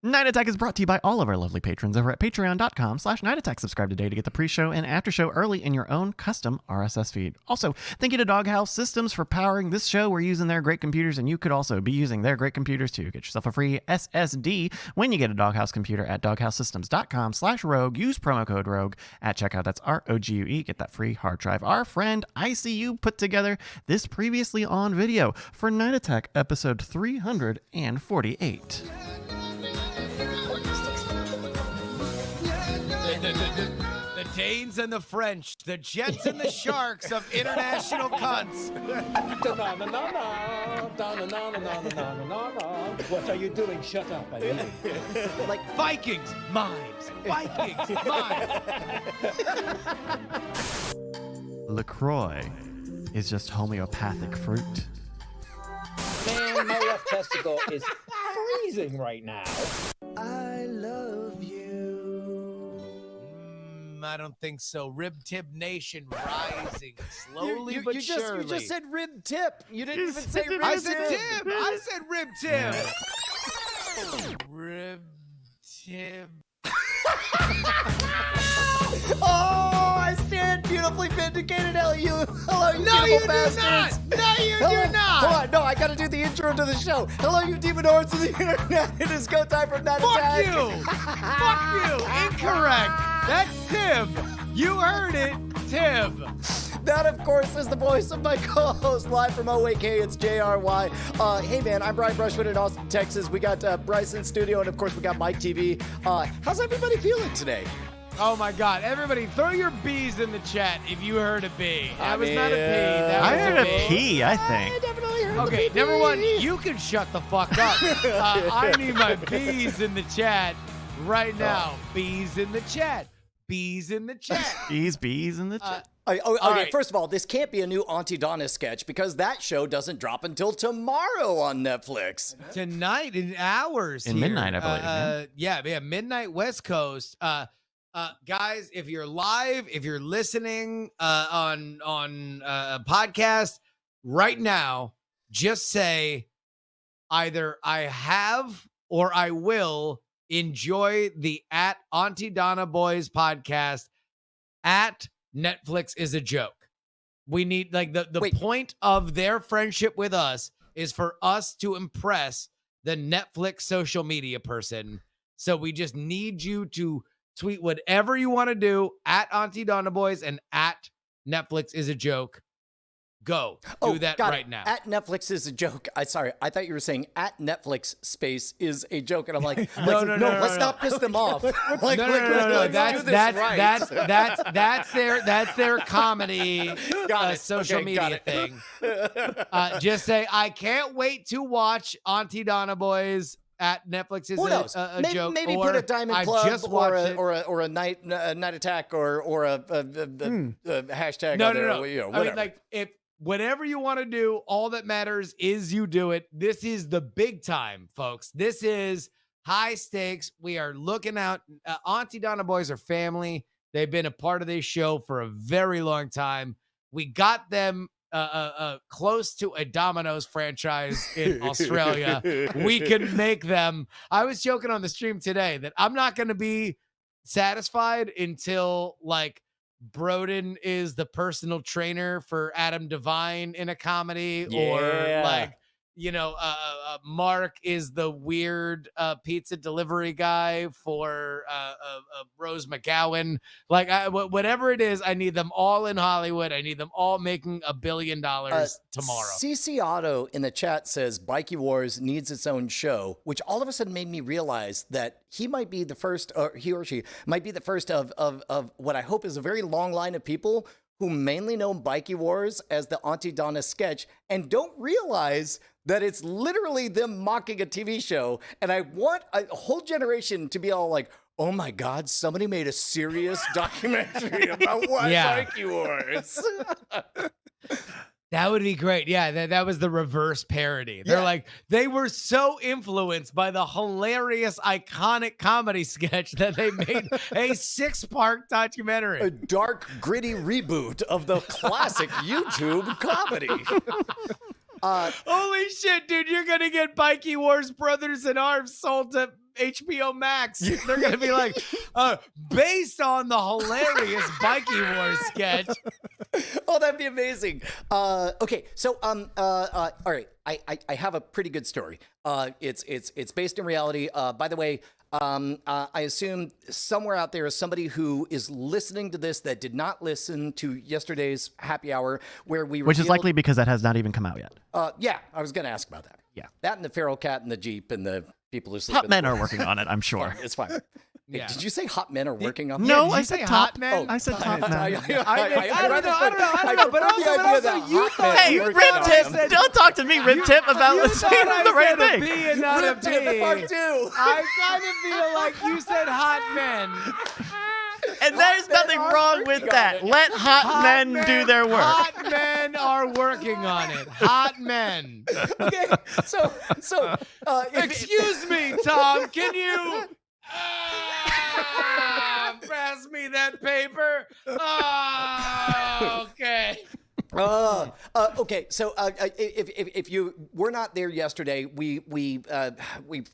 Night Attack is brought to you by all of our lovely patrons over at patreon.com/Night Attack. Subscribe today to get the pre-show and after-show early in your own custom RSS feed. Also, thank you to Doghouse Systems for powering this show. We're using their great computers, and you could also be using their great computers to get yourself a free SSD when you get a Doghouse computer at doghousesystems.com/rogue. Use promo code ROGUE at checkout. That's ROGUE. Get that free hard drive. Our friend ICU put together this previously on video for Night Attack episode 348. The Danes and the French, the Jets and the Sharks of international cunts. What are you doing? Shut up, I mean. Like Vikings, mimes. Vikings, mimes. LaCroix is just homeopathic fruit. Man, my left testicle is freezing right now. I love you. I don't think so. Rib Tip Nation rising slowly but surely. You just said rib tip. You didn't even say rib tip. I said tip. I said rib tip. Rib tip. Oh, I stand beautifully vindicated. Hello, you No, you bastards. do not. No, you do not. Hold on. No, I got to do the intro to the show. Hello, you demon hordes of the internet. It is go time for Night Attack. Fuck you. Fuck you. Incorrect. That's Tim. You heard it, Tim. That, of course, is the voice of my co-host live from OAK. It's JRY. Hey, man, I'm Brian Brushwood in Austin, Texas. We got Bryce in studio, and, of course, we got MikeTV. How's everybody feeling today? Oh, my God. Everybody, throw your B's in the chat if you heard a B. That was not a P. That was I heard a P, I think. I definitely heard Okay, the number one, P. you can shut the fuck up. I need my B's in the chat right now. B's in the chat. B's in the chat. Bees in the chat. Okay, right. first of all, this can't be a new Auntie Donna sketch because that show doesn't drop until tomorrow on Netflix. Tonight in hours. In here. midnight, I believe. Yeah, midnight West Coast. Guys, if you're live, if you're listening on a podcast right now, just say either I have or I will enjoy the at Auntie Donna Boys podcast at Netflix is a joke. We need like the point of their friendship with us is for us to impress the Netflix social media person. So we just need you to tweet whatever you want to do at Auntie Donna Boys and at Netflix is a joke. Go do that right now. At Netflix is a joke. I thought you were saying at Netflix space is a joke, and I'm like, no, let's not piss them off. No. That's their comedy social media thing. Just say I can't wait to watch Auntie Donna Boys at Netflix is a joke. Maybe or put a Diamond Club or a night attack or a hashtag. No. Whatever. I mean, like if whatever you want to do, all that matters is you do it. This is the big time, folks. This is high stakes. We are looking out. Auntie Donna Boys are family. They've been a part of this show for a very long time. We got them close to a Domino's franchise in Australia. We can make them. I was joking on the stream today that I'm not going to be satisfied until like Broden is the personal trainer for Adam Devine in a comedy, or like, you know, Mark is the weird pizza delivery guy for Rose McGowan. Like, whatever it is, I need them all in Hollywood. I need them all making $1 billion tomorrow. CC Otto in the chat says Bikey Wars needs its own show, which all of a sudden made me realize that he might be the first, or he or she might be the first of what I hope is a very long line of people who mainly know Bikey Wars as the Auntie Donna sketch and don't realize that it's literally them mocking a TV show. And I want a whole generation to be all like, oh my God, somebody made a serious documentary about what Bikey Wars. That would be great. Yeah, that was the reverse parody. They're like, they were so influenced by the hilarious, iconic comedy sketch that they made a 6-part documentary. A dark, gritty reboot of the classic YouTube comedy. Holy shit, dude, you're going to get Bikey Wars Brothers in Arms sold to HBO Max. They're gonna be like, based on the hilarious Bikie Wars sketch. Oh, that'd be amazing. Okay, so all right, I have a pretty good story. It's based in reality. By the way, I assume somewhere out there is somebody who is listening to this that did not listen to yesterday's happy hour where we Which is revealed- likely because that has not even come out yet. Yeah, I was going to ask about that. Yeah. That and the feral cat and the Jeep and the people who sleep. Hot in the men are woods. working on it, I'm sure. It's fine. Yeah. Did you say hot men are working on No, did I you said say top hot men? I said top men. I don't know, but prefer the also idea that you hot thought- men Hey, are Rip working on Tip, them. don't talk to me, Rip Tip, about You saying thought I the right said a thing. B and not a Rip Tip P. part two. I kind of feel like you said hot men. And there's nothing wrong with that. Let hot men do their work. Hot men are working on it. Hot men. Okay, so Excuse me, Tom. Can you pass me that paper? Okay. Okay. So if you were not there yesterday, we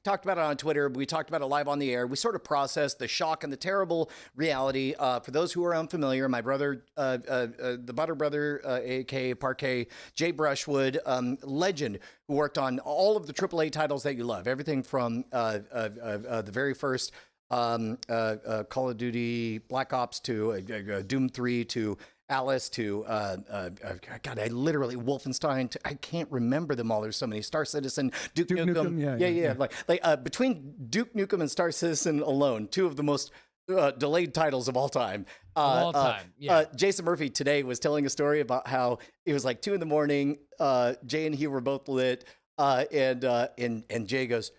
talked about it on Twitter. We talked about it live on the air. We sort of processed the shock and the terrible reality. For those who are unfamiliar, my brother, the Butter Brother, aka Parquet, Jay Brushwood, legend who worked on all of the AAA titles that you love, everything from the very first Call of Duty Black Ops to Doom 3 to Alice to God, I literally Wolfenstein to, I can't remember them all. There's so many. Star Citizen, Duke Nukem. Yeah. Like between Duke Nukem and Star Citizen alone, two of the most delayed titles of all time. Jason Murphy today was telling a story about how it was like 2 a.m. Jay and he were both lit, and Jay goes,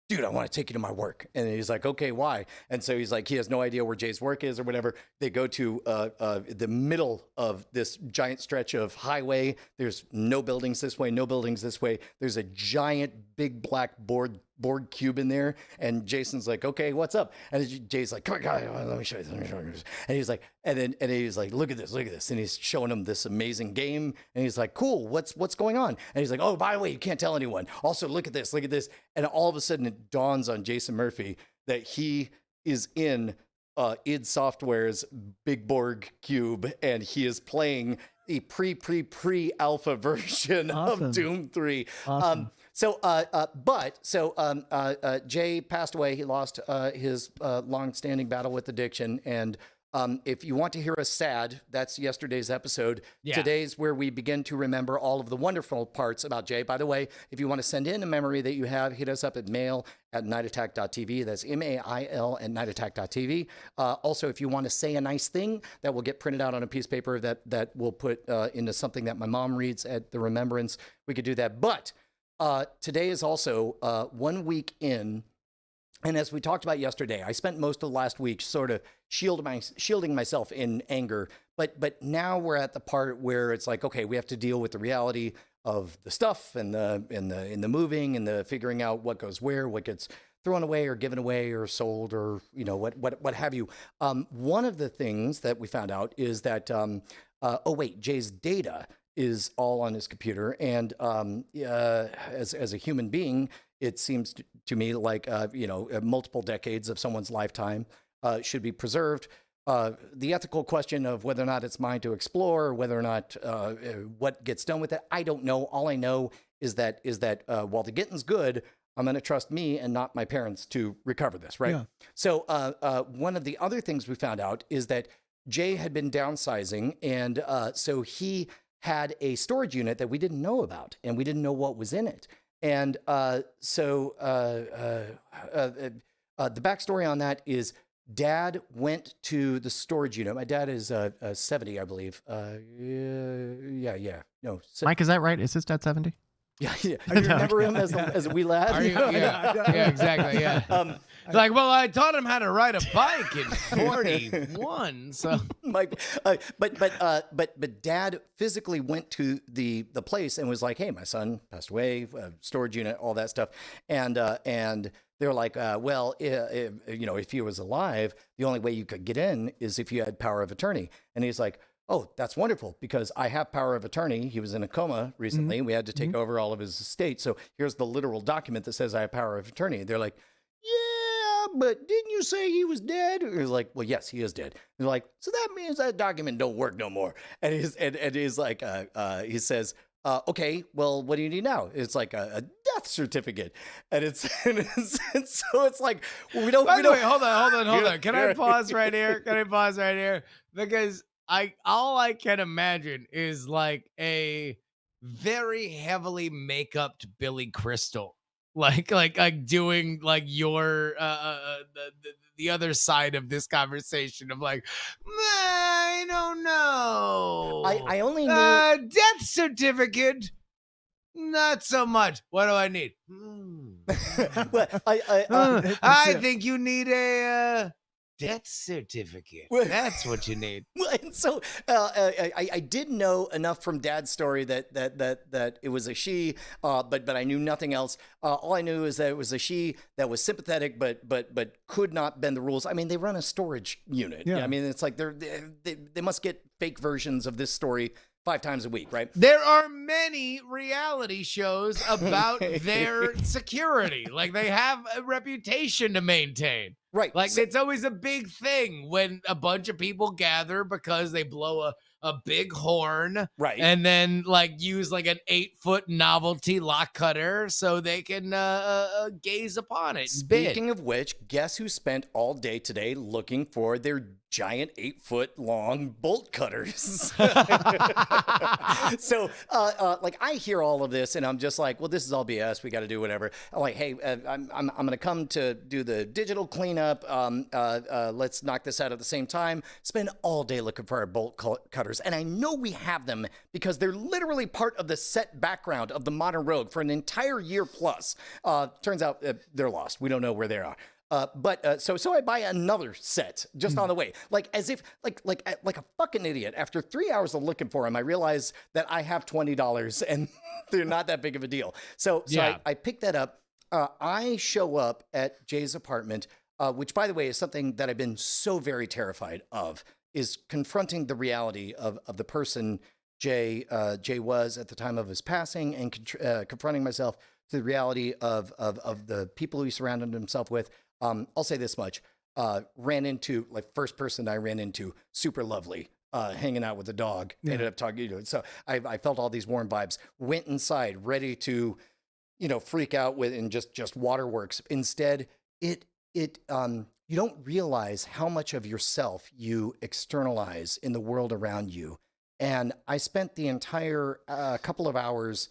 dude, I want to take you to my work. And he's like, okay, why? And so he's like, he has no idea where Jay's work is or whatever. They go to the middle of this giant stretch of highway. There's no buildings this way, no buildings this way. There's a giant big black board cube in there. And Jason's like, okay, what's up? And Jay's like, come on, guys, let me show you this. And he's like, and he's like, look at this. And he's showing him this amazing game. And he's like, cool, what's going on? And he's like, oh, by the way, you can't tell anyone. Also, look at this. And all of a sudden it dawns on Jason Murphy that he is in id Software's Big Borg Cube, and he is playing a pre-alpha version of Doom 3. Awesome. Jay passed away. He lost his long-standing battle with addiction. And if you want to hear us sad, that's yesterday's episode. Yeah. Today's where we begin to remember all of the wonderful parts about Jay. By the way, if you want to send in a memory that you have, hit us up at mail@nightattack.tv. That's mail@nightattack.tv. Also, if you want to say a nice thing, that will get printed out on a piece of paper that we'll put into something that my mom reads at the remembrance. We could do that. But today is also 1 week in. And as we talked about yesterday, I spent most of the last week sort of shielding myself in anger. But now we're at the part where it's like, okay, we have to deal with the reality of the stuff and the moving and the figuring out what goes where, what gets thrown away or given away or sold or what have you. One of the things that we found out is that Jay's data is all on his computer, and as a human being, it seems to me like multiple decades of someone's lifetime should be preserved. The ethical question of whether or not it's mine to explore, whether or not what gets done with it, I don't know. All I know is that while the getting's good, I'm going to trust me and not my parents to recover this, right? Yeah. So one of the other things we found out is that Jay had been downsizing, and so he had a storage unit that we didn't know about, and we didn't know what was in it. And the backstory on that is Dad went to the storage unit. My dad is 70, I believe. Mike, is that right? Is his dad 70? Yeah. You remember him as a wee lad? Yeah, exactly. Yeah. Like, well, I taught him how to ride a bike in 41. So, Mike, but Dad physically went to the place and was like, "Hey, my son passed away, storage unit, all that stuff," and they're like, if he was alive, the only way you could get in is if you had power of attorney. And he's like, oh, that's wonderful because I have power of attorney. He was in a coma recently. Mm-hmm. We had to take over all of his estate. So here's the literal document that says I have power of attorney. They're like, yeah, but didn't you say he was dead? He was like, well, yes, he is dead. They're like, so that means that document don't work no more. And he's like, he says, okay, well, what do you need now? It's like a death certificate, and it's so it's like, well, we don't. By we the don't way, hold on. Can I pause right here? Because all I can imagine is like a very heavily make-upped Billy Crystal, like doing like your the other side of this conversation of like, I don't know. I only knew Death certificate. Not so much. What do I need? well, I think you need a death certificate. That's what you need. Well, and so I did know enough from Dad's story that it was a she, but I knew nothing else. All I knew is that it was a she that was sympathetic, but could not bend the rules. I mean, they run a storage unit. Yeah. I mean, it's like they must get fake versions of this story 5 times a week, right? There are many reality shows about their security. Like they have a reputation to maintain. Right. Like it's always a big thing when a bunch of people gather because they blow a big horn, right, and then like use like an 8-foot novelty lock cutter so they can gaze upon it. Speaking of which, guess who spent all day today looking for their giant 8-foot long bolt cutters? So like I hear all of this and I'm just like, well, this is all BS. We got to do whatever. I'm like, hey, I'm going to come to do the digital cleanup. Let's knock this out at the same time. Spend all day looking for our bolt cutters. And I know we have them because they're literally part of the set background of the Modern Rogue for an entire year plus. Turns out they're lost. We don't know where they are. So I buy another set just on the way, like as if like a fucking idiot. After 3 hours of looking for them, I realize that I have $20 and they're not that big of a deal. So Yeah. I pick that up. I show up at Jay's apartment, which, by the way, is something that I've been so very terrified of, is confronting the reality of the person Jay was at the time of his passing, and confronting myself to the reality of the people he surrounded himself with. I'll say this much. Ran into, like, first person I ran into, super lovely, hanging out with the dog, ended up talking, so I felt all these warm vibes, went inside ready to, freak out with, and just waterworks. Instead, you don't realize how much of yourself you externalize in the world around you. And I spent the entire couple of hours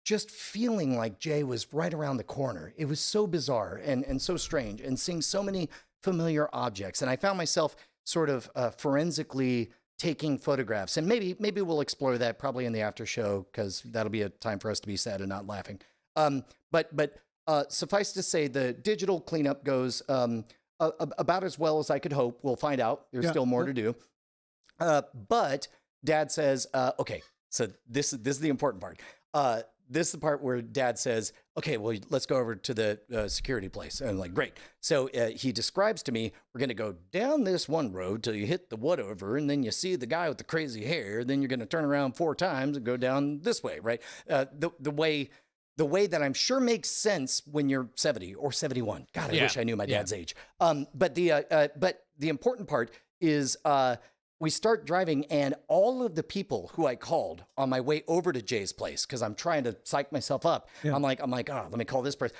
just feeling like Jay was right around the corner. It was so bizarre and so strange, and seeing so many familiar objects. And I found myself sort of forensically taking photographs. And maybe we'll explore that probably in the after show, because that'll be a time for us to be sad and not laughing. But suffice to say, the digital cleanup goes about as well as I could hope. We'll find out. There's still more to do. But Dad says, okay, so this is the important part. This is the part where Dad says, okay, well, let's go over to the security place. And I'm like, great. So he describes to me, we're going to go down this one road till you hit the whatever, and then you see the guy with the crazy hair. Then you're going to turn around 4 times and go down this way, right? The way that I'm sure makes sense when you're 70 or 71. God, I wish I knew my dad's age. But the important part is we start driving, and all of the people who I called on my way over to Jay's place, because I'm trying to psych myself up. I'm like, oh, let me call this person.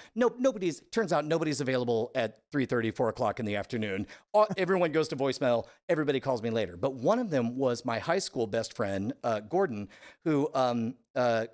Turns out nobody's available at 3:30, 4 o'clock in the afternoon. Everyone goes to voicemail. Everybody calls me later. But one of them was my high school best friend, Gordon, who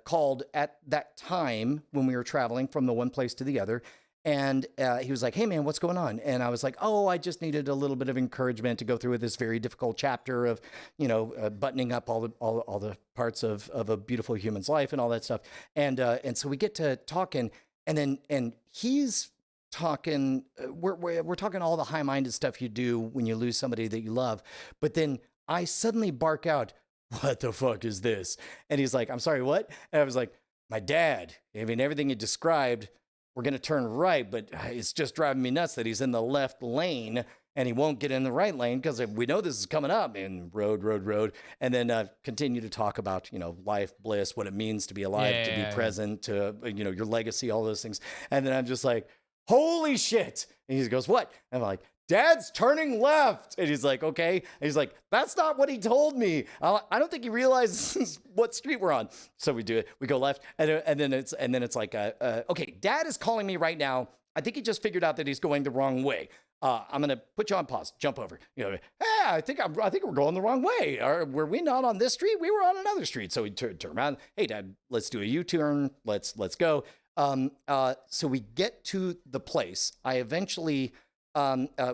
called at that time when we were traveling from the one place to the other. And he was like, hey, man, what's going on? And I was like, oh, I just needed a little bit of encouragement to go through this very difficult chapter of, buttoning up all the parts of a beautiful human's life and all that stuff. And so we get to talking, and he's talking, we're talking all the high-minded stuff you do when you lose somebody that you love. But then I suddenly bark out, what the fuck is this? And he's like, I'm sorry, what? And I was like, my dad. I mean, everything you described, we're going to turn right, but it's just driving me nuts that he's in the left lane and he won't get in the right lane because we know this is coming up in road. And then continue to talk about, life, bliss, what it means to be alive, to be present, to, your legacy, all those things. And then I'm just like, holy shit. And he goes, what? And I'm like, Dad's turning left. And he's like, okay. And he's like, that's not what he told me. I don't think he realizes what street we're on. So we do it. We go left. And then it's like, okay, Dad is calling me right now. I think he just figured out that he's going the wrong way. I'm going to put you on pause, jump over. You know, hey, I think we're going the wrong way. Or were we not on this street? We were on another street. So we turn around. Hey, Dad, let's do a U-turn. Let's go. So we get to the place. I eventually,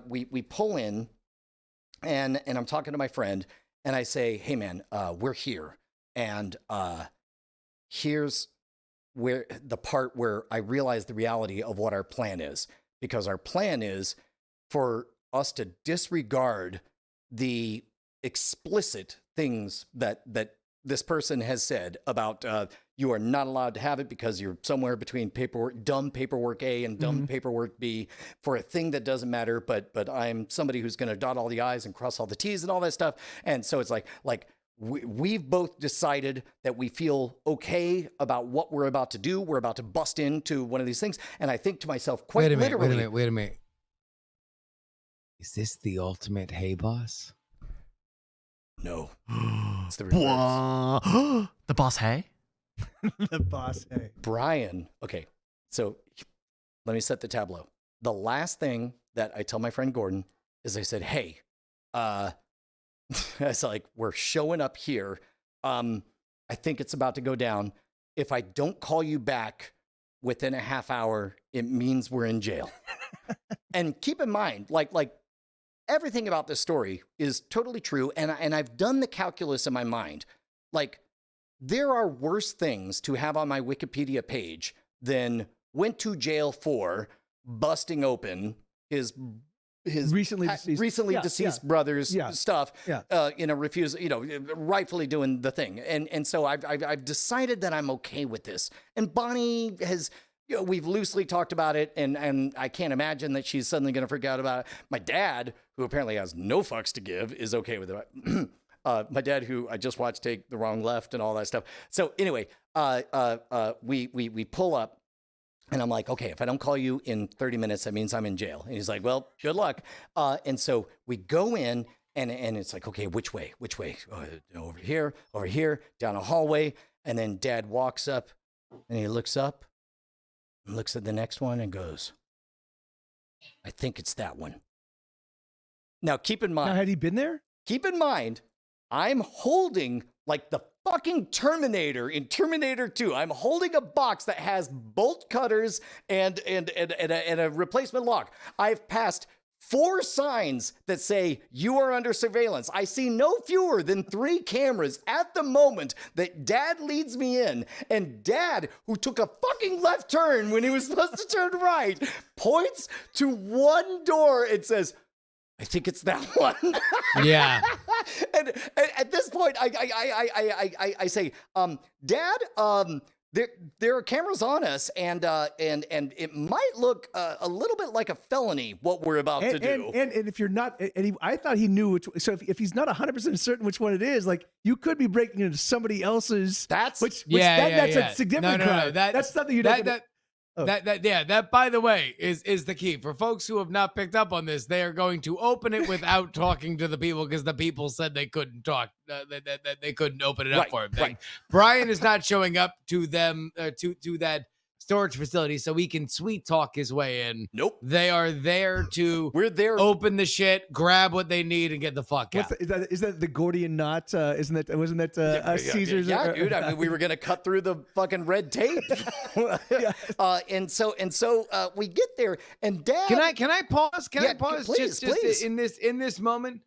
we pull in and I'm talking to my friend and I say, hey man, we're here. And, here's where the part where I realize the reality of what our plan is, because our plan is for us to disregard the explicit things that this person has said about, you are not allowed to have it because you're somewhere between dumb paperwork A and dumb paperwork B for a thing that doesn't matter. But I'm somebody who's going to dot all the I's and cross all the T's and all that stuff. And so it's like we've both decided that we feel okay about what we're about to do. We're about to bust into one of these things. And I think to myself, quite literally, Wait a minute. Is this the ultimate hey boss? No. It's the reverse. The boss, hey? The boss, hey. Brian. Okay. So let me set the tableau. The last thing that I tell my friend Gordon is I said, hey, it's like, we're showing up here. I think it's about to go down. If I don't call you back within a half hour, it means we're in jail. And keep in mind, like everything about this story is totally true. And I've done the calculus in my mind. Like, there are worse things to have on my Wikipedia page than went to jail for busting open his recently deceased brother's stuff in a refusal, rightfully doing the thing. And so I've decided that I'm okay with this. And Bonnie has, we've loosely talked about it, and I can't imagine that she's suddenly going to freak out about it. My dad, who apparently has no fucks to give, is okay with it. My dad, who I just watched take the wrong left and all that stuff. So anyway, we pull up. And I'm like, okay, if I don't call you in 30 minutes, that means I'm in jail. And he's like, well, good luck. And so we go in, and it's like, okay, which way? Over here, down a hallway. And then Dad walks up, and he looks up, and looks at the next one, and goes, I think it's that one. Now, keep in mind. Now, had he been there? Keep in mind, I'm holding like the fucking Terminator in Terminator 2. I'm holding a box that has bolt cutters and a replacement lock. I've passed 4 signs that say you are under surveillance. I see no fewer than 3 cameras at the moment that Dad leads me in. And Dad, who took a fucking left turn when he was supposed to turn right, points to one door and says, I think it's that one. Yeah. and at this point, I say, Dad, there are cameras on us, and it might look a little bit like a felony what we're about to do. And if you're not, I thought he knew which. So if he's not 100% certain which one it is, like you could be breaking into somebody else's. That's that's a significant crime. That's something you don't. That by the way is the key for folks who have not picked up on this. They are going to open it without talking to the people because the people said they couldn't talk, that they couldn't open it up for him. Right. Brian is not showing up to them to that storage facility so he can sweet talk his way in. Nope. They are there to we're there open the shit, grab what they need, and get the fuck out. Is that the Gordian knot? Wasn't that Caesar's? Yeah, dude. I mean, we were gonna cut through the fucking red tape. And so we get there, and Dad. Can I pause? Can I pause? Please, just in this moment.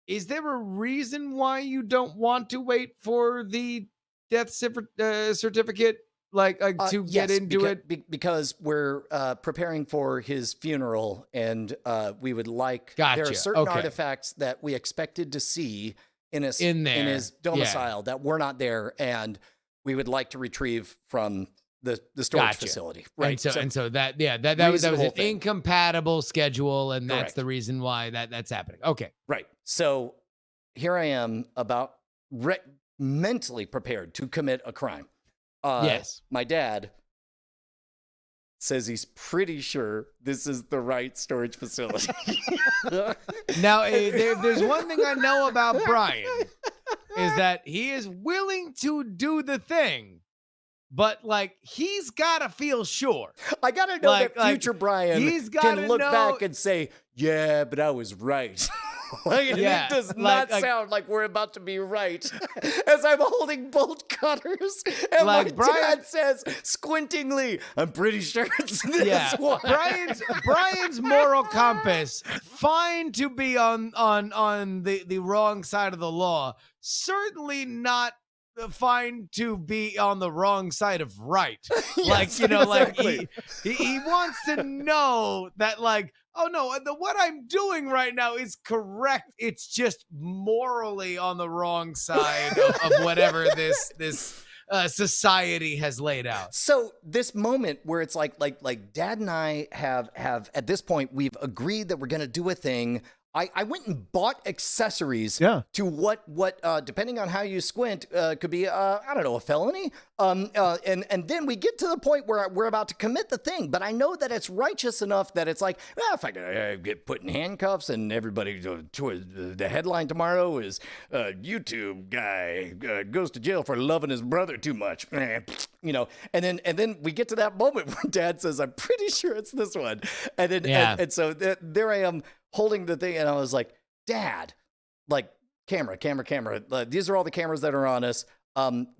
Is there a reason why you don't want to wait for the death certificate? To get into it? Because we're preparing for his funeral, and we would like there are certain artifacts that we expected to see in his domicile that were not there, and we would like to retrieve from the storage facility. Right. So that was an incompatible schedule, and that's the reason why that's happening. Okay. Right. So here I am about mentally prepared to commit a crime. Yes. My dad says he's pretty sure this is the right storage facility. Now, there's one thing I know about Brian is that he is willing to do the thing, but like he's got to feel sure. I got to know that future Brian can look back and say, yeah, but I was right. It does not sound like we're about to be right as I'm holding bolt cutters. And my dad says, squintingly, I'm pretty sure it's this one. Brian's moral compass, fine to be on the wrong side of the law, certainly not fine to be on the wrong side of right. Yes, he wants to know that oh no, what I'm doing right now is correct. It's just morally on the wrong side of whatever this society has laid out. So this moment where it's like Dad and I have at this point, we've agreed that we're going to do a thing. I went and bought accessories to what depending on how you squint could be I don't know, a felony. And then we get to the point where we're about to commit the thing, but I know that it's righteous enough that it's like, well, if I get put in handcuffs and everybody, the headline tomorrow is YouTube guy goes to jail for loving his brother too much, you know. And then we get to that moment where Dad says, I'm pretty sure it's this one, and then and so there I am, holding the thing, and I was like, Dad, like, camera. These are all the cameras that are on us.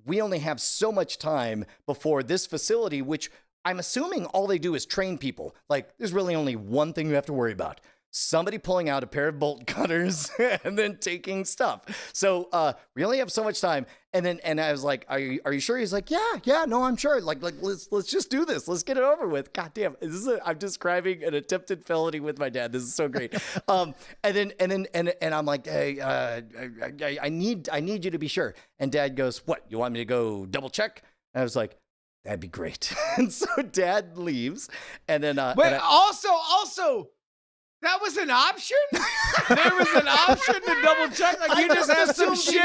We only have so much time before this facility, which I'm assuming all they do is train people. Like, there's really only one thing you have to worry about. Somebody pulling out a pair of bolt cutters and then taking stuff. So we only have so much time. And I was like, are you sure? He's like, yeah, no, I'm sure. Like let's just do this. Let's get it over with. God damn, I'm describing an attempted felony with my dad. This is so great. And I'm like, hey, I need you to be sure. And Dad goes, what? You want me to go double check? And I was like, that'd be great. And so Dad leaves, and then also. That was an option? There was an option to double check? Like, you just have some shit?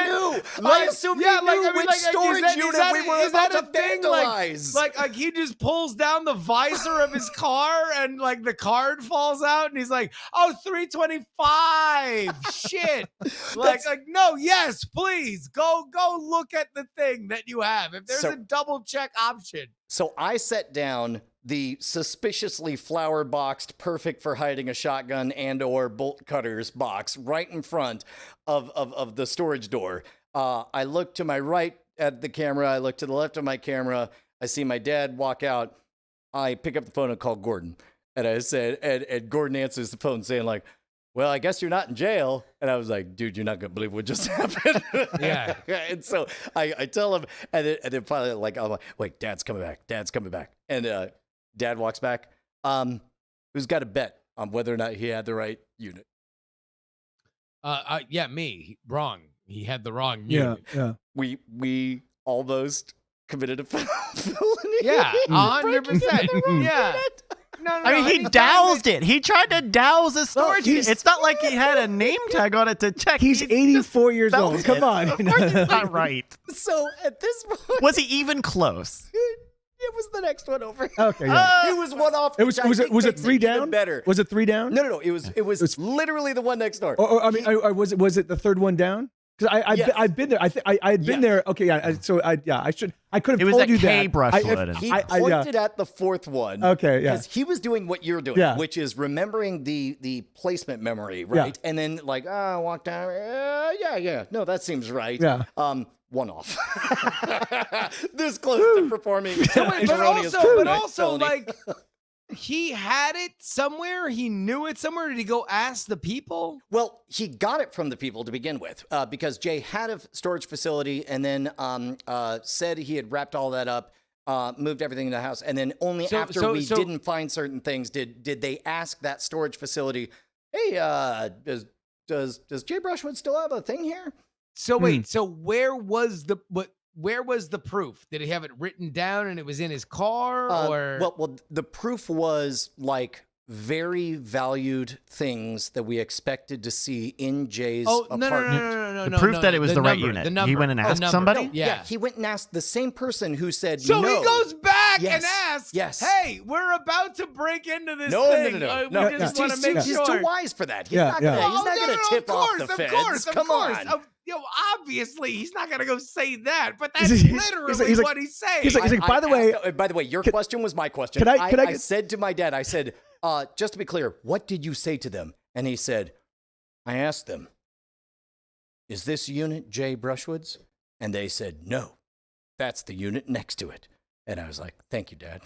I assumed he knew which storage unit we were about to vandalize. Like, he just pulls down the visor of his car and, like, the card falls out and he's like, oh, 325. Shit. Like, no, yes, please. Go look at the thing that you have. If there's a double check option. So I set down the suspiciously flower boxed, perfect for hiding a shotgun and or bolt cutters box right in front of the storage door. I look to my right at the camera. I look to the left of my camera. I see my dad walk out. I pick up the phone and call Gordon. And I said, and Gordon answers the phone saying like, well, I guess you're not in jail. And I was like, dude, you're not going to believe what just happened. Yeah. And so I tell him, and then finally, like, I'm like, wait, Dad's coming back. And Dad walks back. Who's got a bet on whether or not he had the right unit? Yeah, me. Wrong. He had the wrong unit. Yeah. We almost committed a felony. Yeah, 100%. Yeah. No, I mean, he doused it. He tried to douse a storage unit. It's not like he had a name tag on it to check. He's 84 years old. Come on. Of course he's not right. So at this point, was he even close? It was the next one over. Okay, yeah. It was one off. Was it 3 down? Better. Was it 3 down? No. It was literally the one next door. I mean, was it the third one down? Because I've been there. I had been there. Okay, yeah. I could have told you that. It was at Brushwood. He pointed at the fourth one. Okay, yeah. Because he was doing what you're doing, which is remembering the placement memory, right? Yeah. And then like, walk down. No, that seems right. Yeah. One off. This close to performing. But also, like, he had it somewhere. He knew it somewhere. Did he go ask the people? Well, he got it from the people to begin with, because Jay had a storage facility, and then said he had wrapped all that up, moved everything in the house, and then only after we didn't find certain things did they ask that storage facility, "Hey, does Jay Brushwood still have a thing here?" So wait, so where was the proof? Did he have it written down and it was in his car, or? Well, the proof was like very valued things that we expected to see in Jay's apartment. No. The proof that it was the right unit. He went and asked somebody? No, yeah, he went and asked the same person who said so no. he goes back back Yes. and asks, Yes. hey, we're about to break into this No, thing. no. We just want to make He's sure. too wise for that. He's Yeah, not yeah. gonna, he's not gonna tip off the feds. Come on. Obviously, he's not gonna go say that, but that's He's literally like- what he's saying. He's like, by the way, your question was my question. Can I I said to my dad, I said, just to be clear, what did you say to them? And he said, I asked them, is this unit J. Brushwood's? And they said, no, that's the unit next to it. And I was like, thank you, Dad.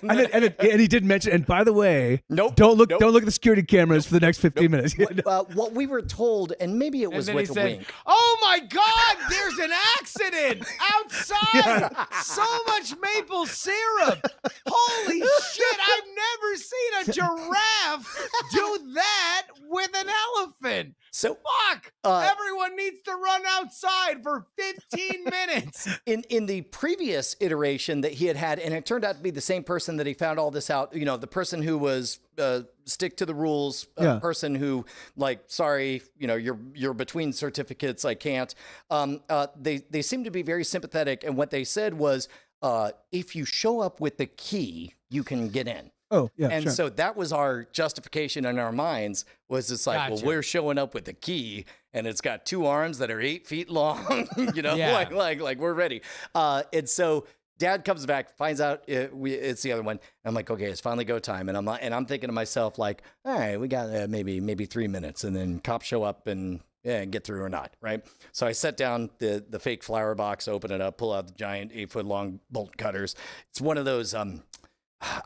and he did mention, and by the way, Nope. don't look at the security cameras for the next 15 minutes. What we were told, and maybe it was and then with he a said, wink. oh my God, there's an accident outside. So much maple syrup. Holy shit, I've never seen a giraffe do that with an elephant. So Fuck! Everyone needs to run outside for 15 minutes. in the previous iteration that he had, and it turned out to be the same person that he found all this out. You know, the person who was stick to the rules, person who sorry, you know, you're between certificates. I can't. They seem to be very sympathetic, and what they said was, if you show up with the key, you can get in. Oh, yeah. And sure. so that was our justification in our minds, was it's like, well, we're showing up with the key and it's got 2 arms that are 8 feet long, you know, like we're ready. And so Dad comes back, finds out it's the other one. I'm like, okay, it's finally go time. And I'm thinking to myself, like, all right, we got maybe 3 minutes, and then cops show up and get through or not, right? So I set down the fake flower box, open it up, pull out the giant 8-foot-long bolt cutters. It's one of those.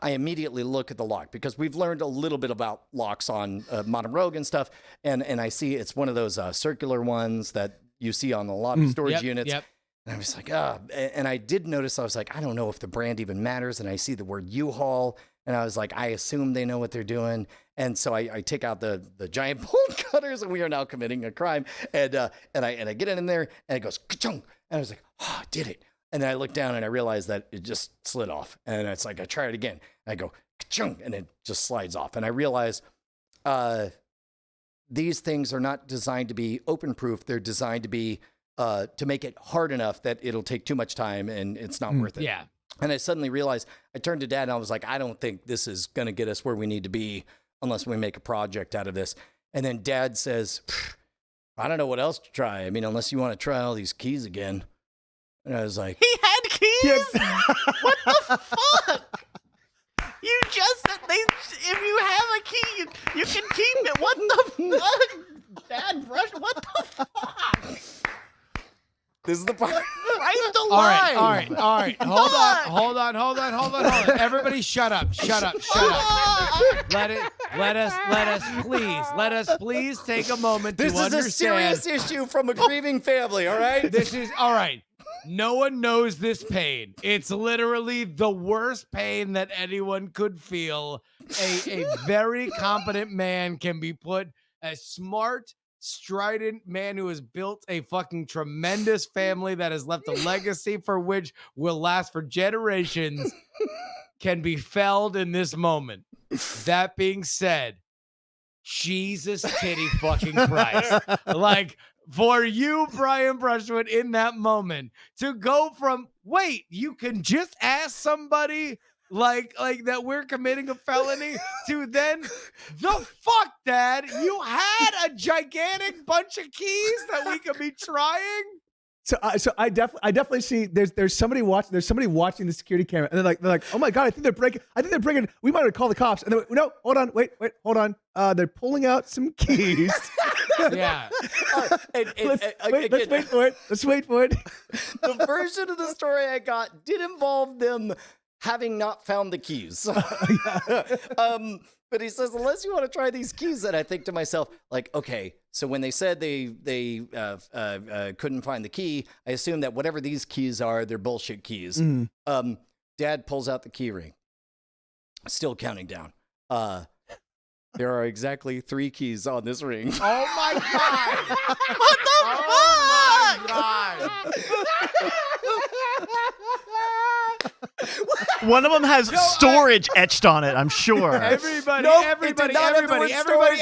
I immediately look at the lock because we've learned a little bit about locks on Modern Rogue and stuff, and I see it's one of those circular ones that you see on a lot of storage units. Yep. And I was like, and I did notice, I was like, I don't know if the brand even matters. And I see the word U-Haul, and I was like, I assume they know what they're doing. And so I take out the giant bolt cutters, and we are now committing a crime. And I get in there, and it goes ka-chung, and I was like, oh, I did it. And then I look down and I realize that it just slid off. And it's like, I try it again. And I go, ka-chung, and it just slides off. And I realize these things are not designed to be open proof. They're designed to be, to make it hard enough that it'll take too much time and it's not worth it. Yeah. And I suddenly realized, I turned to Dad and I was like, I don't think this is going to get us where we need to be unless we make a project out of this. And then Dad says, I don't know what else to try. I mean, unless you want to try all these keys again. And I was like, he had keys? What the fuck? You just said if you have a key, you can keep it. What the fuck? Dad, what the fuck? This is the part. Right the line. All right. Hold on. Everybody shut up. Let us please take a moment to understand. This is a serious issue from a grieving family, all right? This is, all right. No one knows this pain. It's literally the worst pain that anyone could feel. A very competent man can be put, a smart, strident man who has built a fucking tremendous family that has left a legacy for which will last for generations, can be felled in this moment. That being said, Jesus titty fucking Christ. Like, for you, Brian Brushwood, in that moment, to go from, wait, you can just ask somebody like that we're committing a felony, to then, the fuck, Dad, you had a gigantic bunch of keys that we could be trying? So I definitely see there's somebody watching the security camera, and they're like, oh my God, I think they're breaking. We might have called the cops. And no, hold on, wait, hold on. They're pulling out some keys. Yeah. Let's wait for it. The version of the story I got did involve them having not found the keys. But he says, unless you want to try these keys, and I think to myself, like, okay, so when they said they couldn't find the key, I assume that whatever these keys are, they're bullshit keys. Dad pulls out the key ring, still counting down. There are exactly 3 keys on this ring. Oh my God! What the fuck? Oh my God! One of them has storage etched on it, I'm sure. Everybody, Nope, everybody, it did not have the word storage.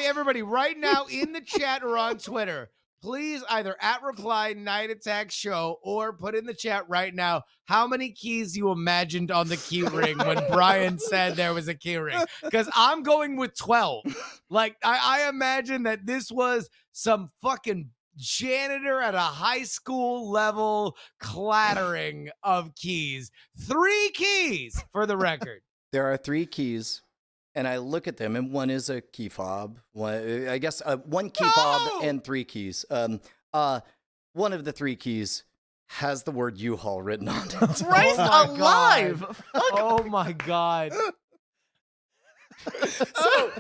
everybody, right now in the chat or on Twitter, please either at reply Night Attack Show or put in the chat right now how many keys you imagined on the key ring when Brian said there was a key ring. Because I'm going with 12. Like, I imagine that this was some fucking janitor at a high school level clattering of keys. 3 keys for the record. There are 3 keys, and I look at them, and one is a key fob. I guess one key fob and 3 keys. One of the 3 keys has the word U-Haul written on it. Christ alive! Oh my God. So,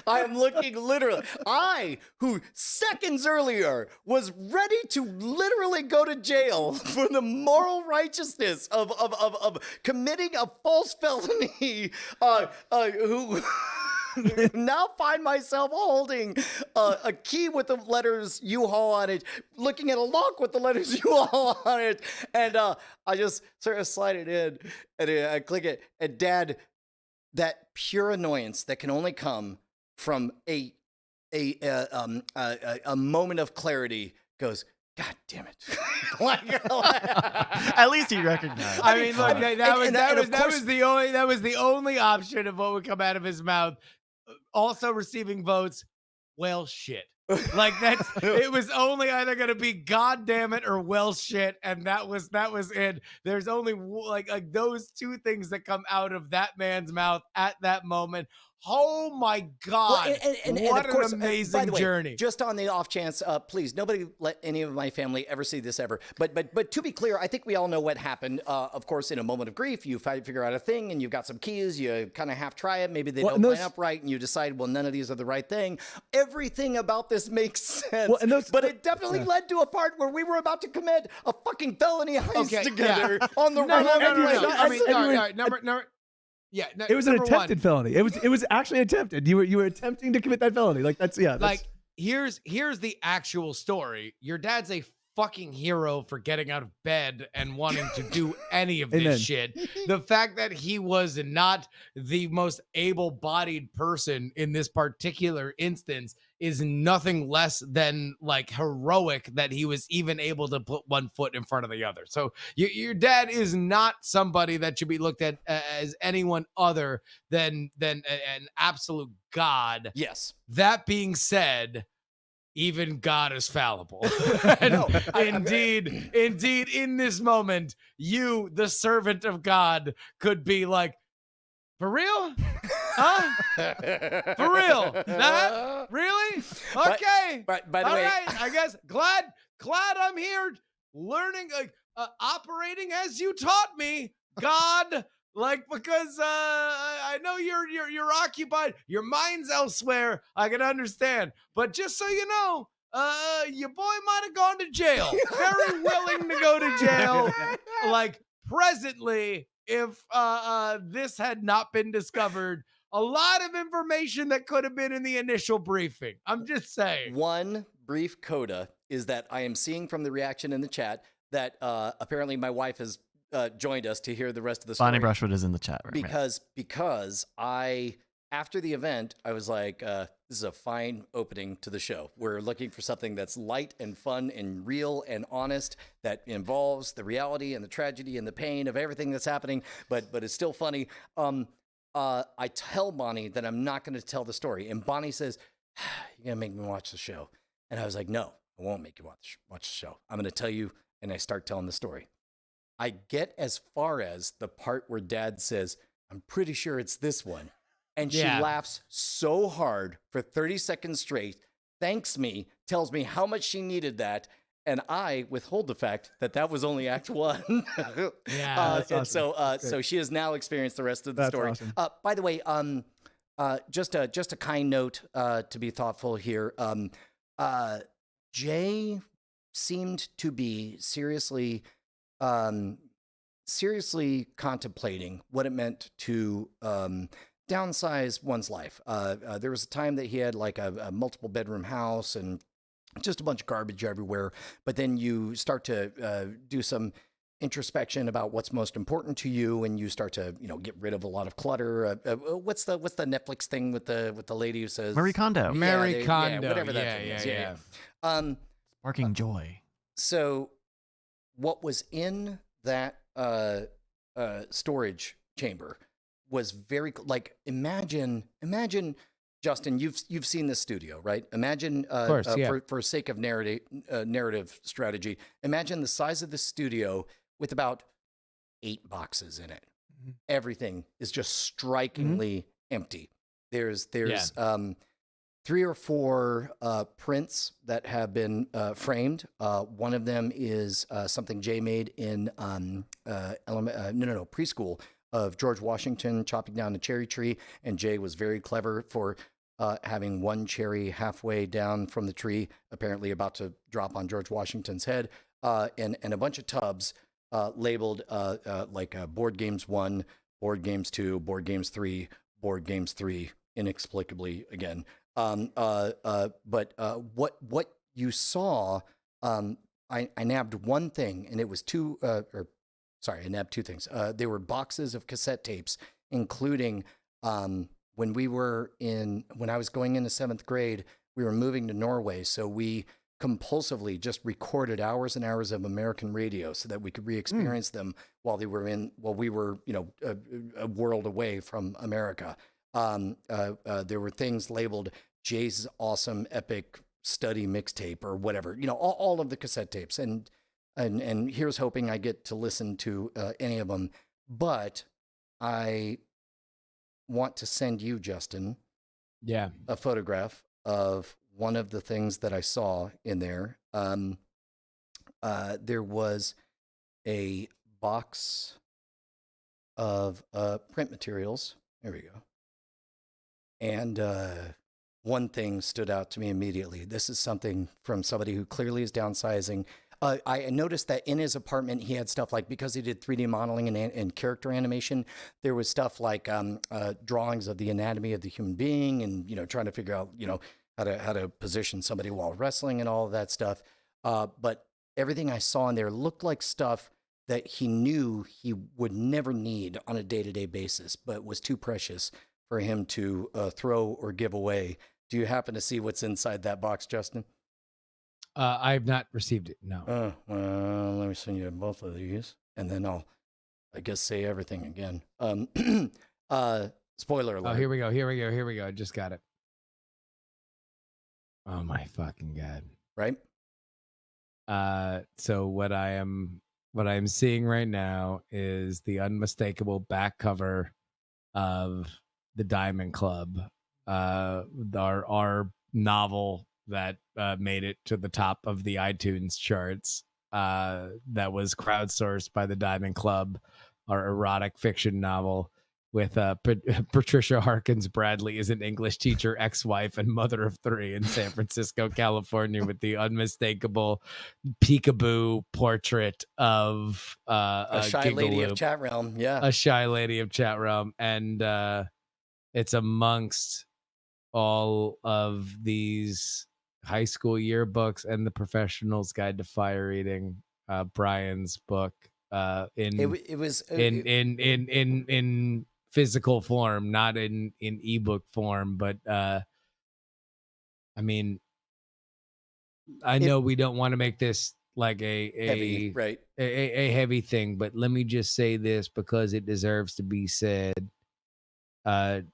I am looking literally. I, who seconds earlier was ready to literally go to jail for the moral righteousness of committing a false felony, who now find myself holding a key with the letters U-Haul on it, looking at a lock with the letters U-Haul on it, and I just sort of slide it in, and I click it, and Dad, that pure annoyance that can only come from a moment of clarity goes, God damn it. At least he recognized. I mean, look, that was the only option of what would come out of his mouth. Also receiving votes, well, shit. Like it was only either going to be God damn it or well shit, and that was it. There's only like those 2 things that come out of that man's mouth at that moment. Oh my God. Well, and what of course, an amazing by the way, journey. Just on the off chance, please, nobody let any of my family ever see this ever. But to be clear, I think we all know what happened. Of course, in a moment of grief, you figure out a thing and you've got some keys, you kind of half try it. Maybe they don't line up right and you decide, well, none of these are the right thing. Everything about this makes sense. Well, but it definitely led to a part where we were about to commit a fucking felony heist together on the No. right. I mean, all right. Number. Yeah, it was an attempted 1. felony. It was actually attempted. You were attempting to commit that felony. Like that's. Like here's the actual story. Your dad's a fucking hero for getting out of bed and wanting to do any of this shit. The fact that he was not the most able-bodied person in this particular instance is nothing less than like heroic that he was even able to put one foot in front of the other. So your dad is not somebody that should be looked at as anyone other than an absolute god. Yes. That being said, even God is fallible. Indeed, in this moment, you, the servant of God, could be like, for real? Huh? For real? That? Really? Okay. By the way, right. I guess glad I'm here learning, operating as you taught me, God. Like, because I know you're occupied, your mind's elsewhere. I can understand, but just so you know, your boy might have gone to jail. Very willing to go to jail. Like presently, if this had not been discovered, a lot of information that could have been in the initial briefing. I'm just saying. One brief coda is that I am seeing from the reaction in the chat that apparently my wife has joined us to hear the rest of the story. Bonnie Brushwood is in the chat room. Because I, after the event, I was like, this is a fine opening to the show. We're looking for something that's light and fun and real and honest that involves the reality and the tragedy and the pain of everything that's happening, but it's still funny. I tell Bonnie that I'm not going to tell the story, and Bonnie says, "You're going to make me watch the show." And I was like, "No, I won't make you watch the show. I'm going to tell you," and I start telling the story. I get as far as the part where Dad says, "I'm pretty sure it's this one." And she laughs so hard for 30 seconds straight, thanks me, tells me how much she needed that. And I withhold the fact that that was only act 1. That's awesome. So she has now experienced the rest of the story. Awesome. By the way, just a kind note to be thoughtful here. Jay seemed to be seriously contemplating what it meant to downsize one's life. There was a time that he had like a multiple bedroom house and just a bunch of garbage everywhere. But then you start to do some introspection about what's most important to you, and you start to, get rid of a lot of clutter. What's the Netflix thing with the lady who says Marie Kondo. Mary Kondo. whatever that Yeah, thing yeah, is. yeah. Sparking joy. So what was in that storage chamber was very like, imagine Justin, you've seen this studio, right? Imagine Of course, yeah. for sake of narrative strategy, imagine the size of the studio with about 8 boxes in it. Everything is just strikingly empty. There's 3 or 4 prints that have been framed. One of them is something Jay made in preschool, of George Washington chopping down a cherry tree, and Jay was very clever for having one cherry halfway down from the tree, apparently about to drop on George Washington's head, and a bunch of tubs labeled Board Games 1, Board Games 2, Board Games 3, Board Games 3, inexplicably again. But what you saw, I nabbed one thing, and it was I nabbed 2 things. They were boxes of cassette tapes, including when I was going into 7th grade, we were moving to Norway, so we compulsively just recorded hours and hours of American radio so that we could re-experience them while we were a world away from America. There were things labeled Jay's Awesome Epic Study Mixtape or whatever, all of the cassette tapes. And here's hoping I get to listen to any of them. But I want to send you, Justin, a photograph of one of the things that I saw in there. There was a box of print materials. There we go. And one thing stood out to me immediately. This is something from somebody who clearly is downsizing. I noticed that in his apartment, he had stuff like, because he did 3D modeling and character animation, there was stuff like drawings of the anatomy of the human being, and trying to figure out how to position somebody while wrestling and all of that stuff. But everything I saw in there looked like stuff that he knew he would never need on a day-to-day basis, but was too precious for him to throw or give away. Do you happen to see what's inside that box, Justin? I have not received it. No. Well, let me send you both of these, and then I'll, I guess, say everything again. Spoiler alert. Oh, here we go. I just got it. Oh my fucking God. Right? So what I'm seeing right now is the unmistakable back cover of the Diamond Club, our novel that made it to the top of the iTunes charts, that was crowdsourced by the Diamond Club, our erotic fiction novel with Patricia Harkins Bradley is an English teacher, ex-wife, and mother of 3 in San Francisco, California, with the unmistakable peekaboo portrait of a shy lady of chat realm. Yeah. A shy lady of chat realm. And it's amongst all of these high school yearbooks and the Professional's Guide to Fire Eating, Brian's book, in physical form, not in ebook form. But I mean, I know we don't want to make this like a heavy, right? a heavy thing, but let me just say this because it deserves to be said.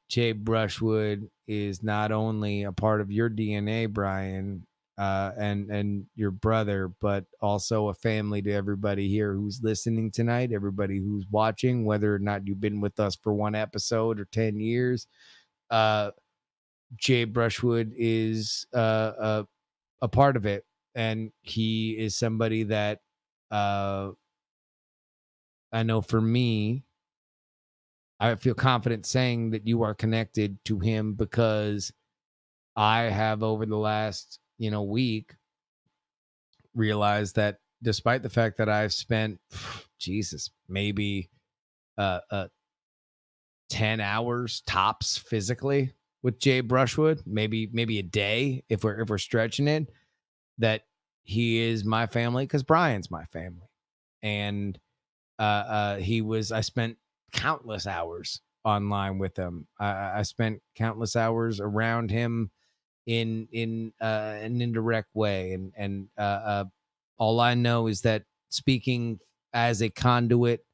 Jay Brushwood is not only a part of your DNA, Brian, and your brother, but also a family to everybody here who's listening tonight, everybody who's watching, whether or not you've been with us for 1 episode or 10 years. Jay Brushwood is a part of it, and he is somebody that I know for me, I feel confident saying that you are connected to him because I have, over the last, week, realized that despite the fact that I've spent, maybe 10 hours tops physically with Jay Brushwood, maybe a day if we're stretching it, that he is my family because Brian's my family. And I spent countless hours online with him. I spent countless hours around him in an indirect way, and all I know is that speaking as a conduit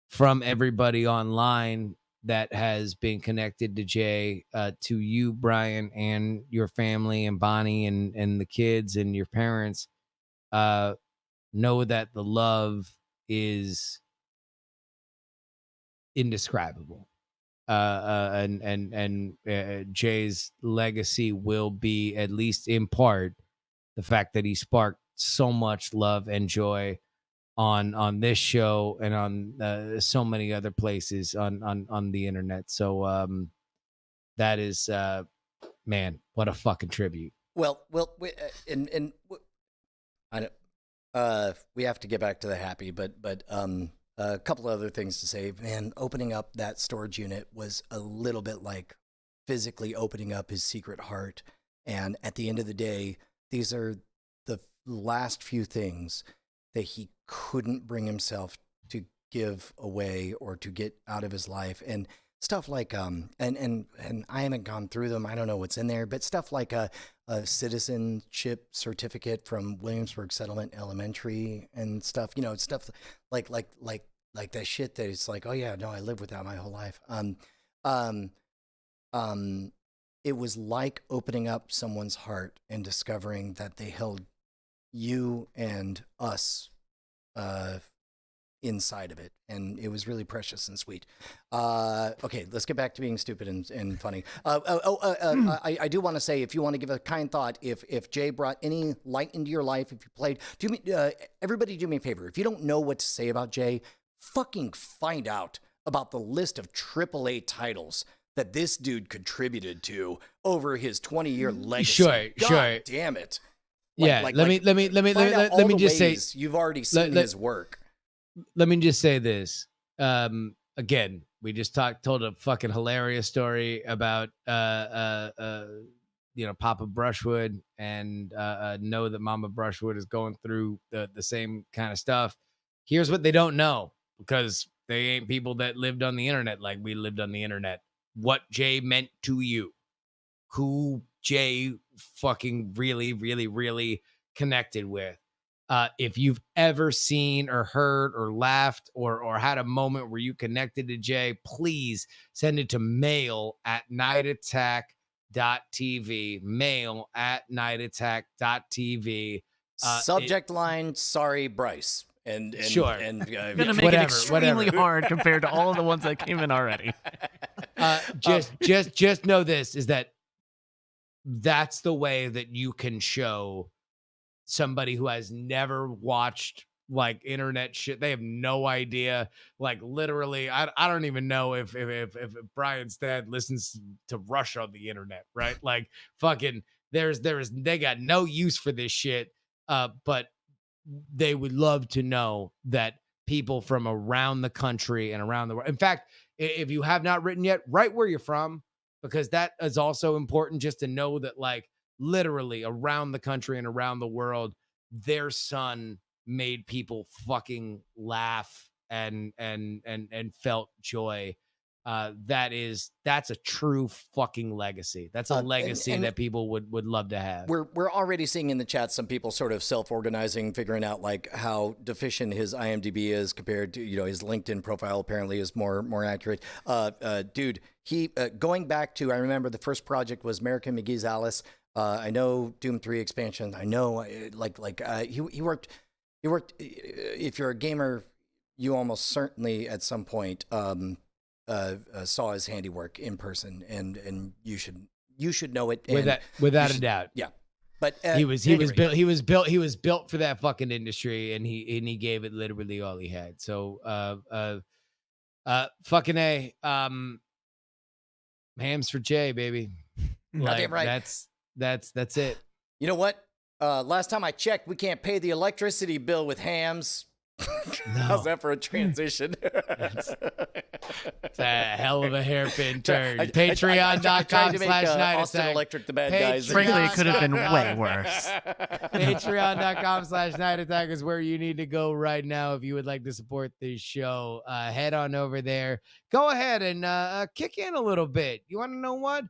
from everybody online that has been connected to Jay, to you, Brian, and your family, and Bonnie, and the kids, and your parents, know that the love is indescribable. And Jay's legacy will be, at least in part, the fact that he sparked so much love and joy on this show and on so many other places on the internet. So that is man, what a fucking tribute. Well, I don't. We have to get back to the happy, but a couple of other things to say. Man, opening up that storage unit was a little bit like physically opening up his secret heart. And at the end of the day, these are the last few things that he couldn't bring himself to give away or to get out of his life. And stuff like and I haven't gone through them. I don't know what's in there, but stuff like a citizenship certificate from Williamsburg Settlement Elementary and stuff, stuff like that shit that it's like, oh yeah, no, I lived with that my whole life. It was like opening up someone's heart and discovering that they held you and us inside of it, and it was really precious and sweet. Okay, let's get back to being stupid and funny. I do want to say, if you want to give a kind thought, if Jay brought any light into your life, if you played, everybody do me a favor. If you don't know what to say about Jay, fucking find out about the list of AAA titles that this dude contributed to over his 20-year legacy. Sure. Damn it. Let me just say, you've already seen his work. Let me just say this. Again, we just told a fucking hilarious story about Papa Brushwood, and know that Mama Brushwood is going through the same kind of stuff. Here's what they don't know, because they ain't people that lived on the internet like we lived on the internet. What Jay meant to you, who Jay fucking really, really, really connected with. If you've ever seen or heard or laughed or had a moment where you connected to Jay, please send it to mail@nightattack.tv. Mail@nightattack.tv. Subject line, sorry, Bryce. And sure. And gonna make it extremely hard compared to all of the ones that came in already. Just know this, is that's the way that you can show somebody who has never watched like internet shit. They have no idea. Like literally, I don't even know if Brian's dad listens to Rush on the internet, right? Like fucking they got no use for this shit. But they would love to know that people from around the country and around the world. In fact, if you have not written yet, write where you're from, because that is also important, just to know that like literally around the country and around the world, their son made people fucking laugh and felt joy. That's a true fucking legacy. That's a legacy that people would love to have. We're already seeing in the chat some people sort of self-organizing, figuring out like how deficient his IMDb is compared to, his LinkedIn profile apparently is more accurate. Dude, he going back to, I remember the first project was American McGee's Alice. I know Doom 3 expansion. I know he worked. If you're a gamer, you almost certainly at some point saw his handiwork in person, and you should know it. Without a doubt. Yeah. But he was built for that fucking industry, and he gave it literally all he had. So fucking A, hams for Jay, baby. Goddamn right. That's it. You know what? Last time I checked, we can't pay the electricity bill with hams. How's that for a transition? It's a hell of a hairpin turn. I tried to make Patreon.com/night Austin attack. Electric the bad guys. Frankly, it could have been way worse. Patreon.com/night attack is where you need to go right now if you would like to support this show. Head on over there. Go ahead and kick in a little bit. You want to know what?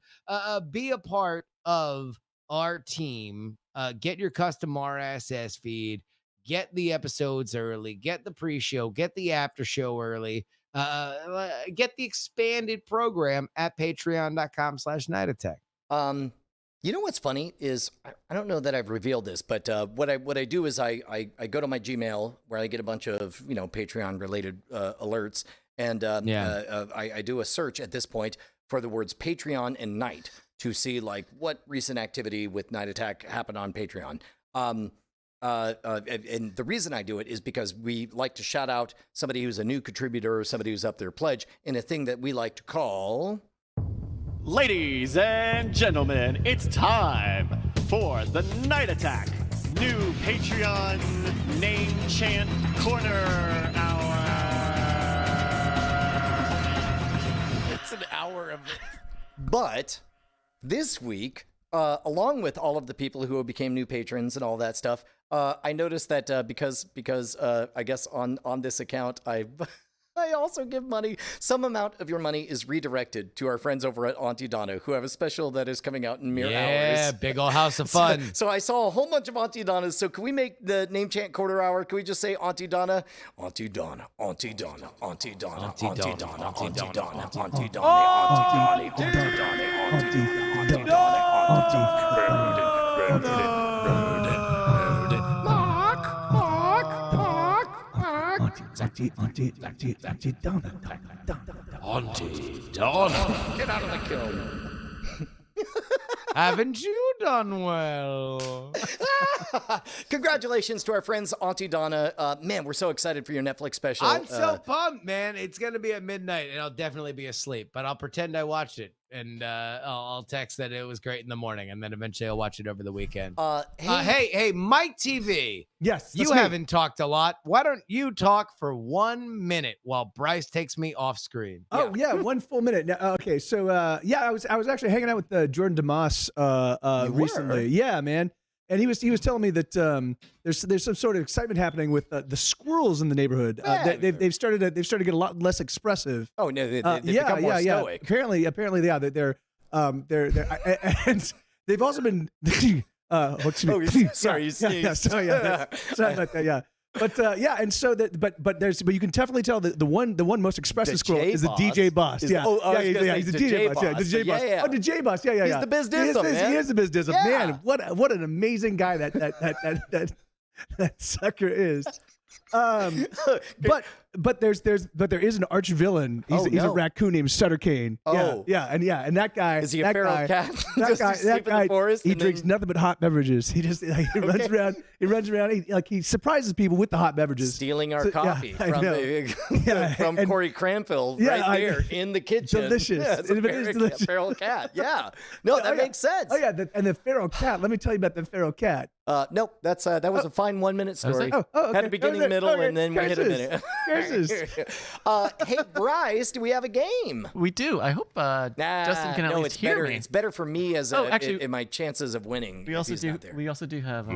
Be a part of our team. Get your custom RSS feed. Get the episodes early. Get the pre-show. Get the after show early. Get the expanded program at patreon.com/night attack. You know what's funny is I don't know that I've revealed this, but what I do is I go to my Gmail where I get a bunch of Patreon related alerts, and I do a search at this point for the words Patreon and Night to see like what recent activity with Night Attack happened on Patreon. And the reason I do it is because we like to shout out somebody who's a new contributor or somebody who's up their pledge in a thing that we like to call... Ladies and gentlemen, it's time for the Night Attack new Patreon name chant corner hour. It's an hour of it. But this week, along with all of the people who became new patrons and all that stuff, I noticed that because I guess on this account, I also give money. Some amount of your money is redirected to our friends over at Auntie Donna, who have a special that is coming out in mere hours. Yeah, big old house of fun. So I saw a whole bunch of Auntie Donnas. So can we make the name chant quarter hour? Can we just say Auntie Donna? Auntie Donna, Auntie Donna, Auntie Donna, Auntie Donna, Auntie Donna, Auntie Donna, Auntie Donna, Auntie Auntie Donna. Get out of the kiln. Haven't you done well? Congratulations to our friends Auntie Donna. Man, we're so excited for your Netflix special. I'm so pumped, man. It's going to be at midnight, and I'll definitely be asleep, but I'll pretend I watched it, and I'll text that it was great in the morning, and then eventually I'll watch it over the weekend. Hey, MikeTV. Yes, You haven't talked a lot. Why don't you talk for 1 minute while Bryce takes me off screen? Oh yeah, 1 full minute. Now, okay, so I was actually hanging out with Jordan DeMoss recently. Yeah, man, and he was telling me that there's some sort of excitement happening with the squirrels in the neighborhood. They've started to get a lot less expressive. Oh no, they become more stoic. Apparently, yeah, they're and they've also been. Sorry, you sneezed. Sorry about that. Yeah. But and so that, but you can definitely tell that the one most expressive squirrel is the DJ Boss. He's the DJ Boss. Yeah, the DJ Boss. Oh, the DJ Boss. Yeah. He's the biz dizzle, man. He is the biz dizzle. Yeah. Man, what an amazing guy that sucker is. But there is an arch villain. He's a raccoon named Sutter Kane. Oh. And that guy is he a feral cat? That guy, in the forest he drinks nothing but hot beverages. He just runs around. He runs around. He surprises people with the hot beverages, stealing our coffee from Corey Cranfield there in the kitchen. Delicious. Yeah, it's delicious. Feral cat. Yeah. No, that makes sense. Oh yeah, and the feral cat. Let me tell you about the feral cat. Nope. That was a fine 1 minute story. Okay. Had a beginning, middle, and then we hit a minute. Hey, Bryce, do we have a game? We do. I hope Justin can at least hear me. It's better for me as in my chances of winning. We also do have.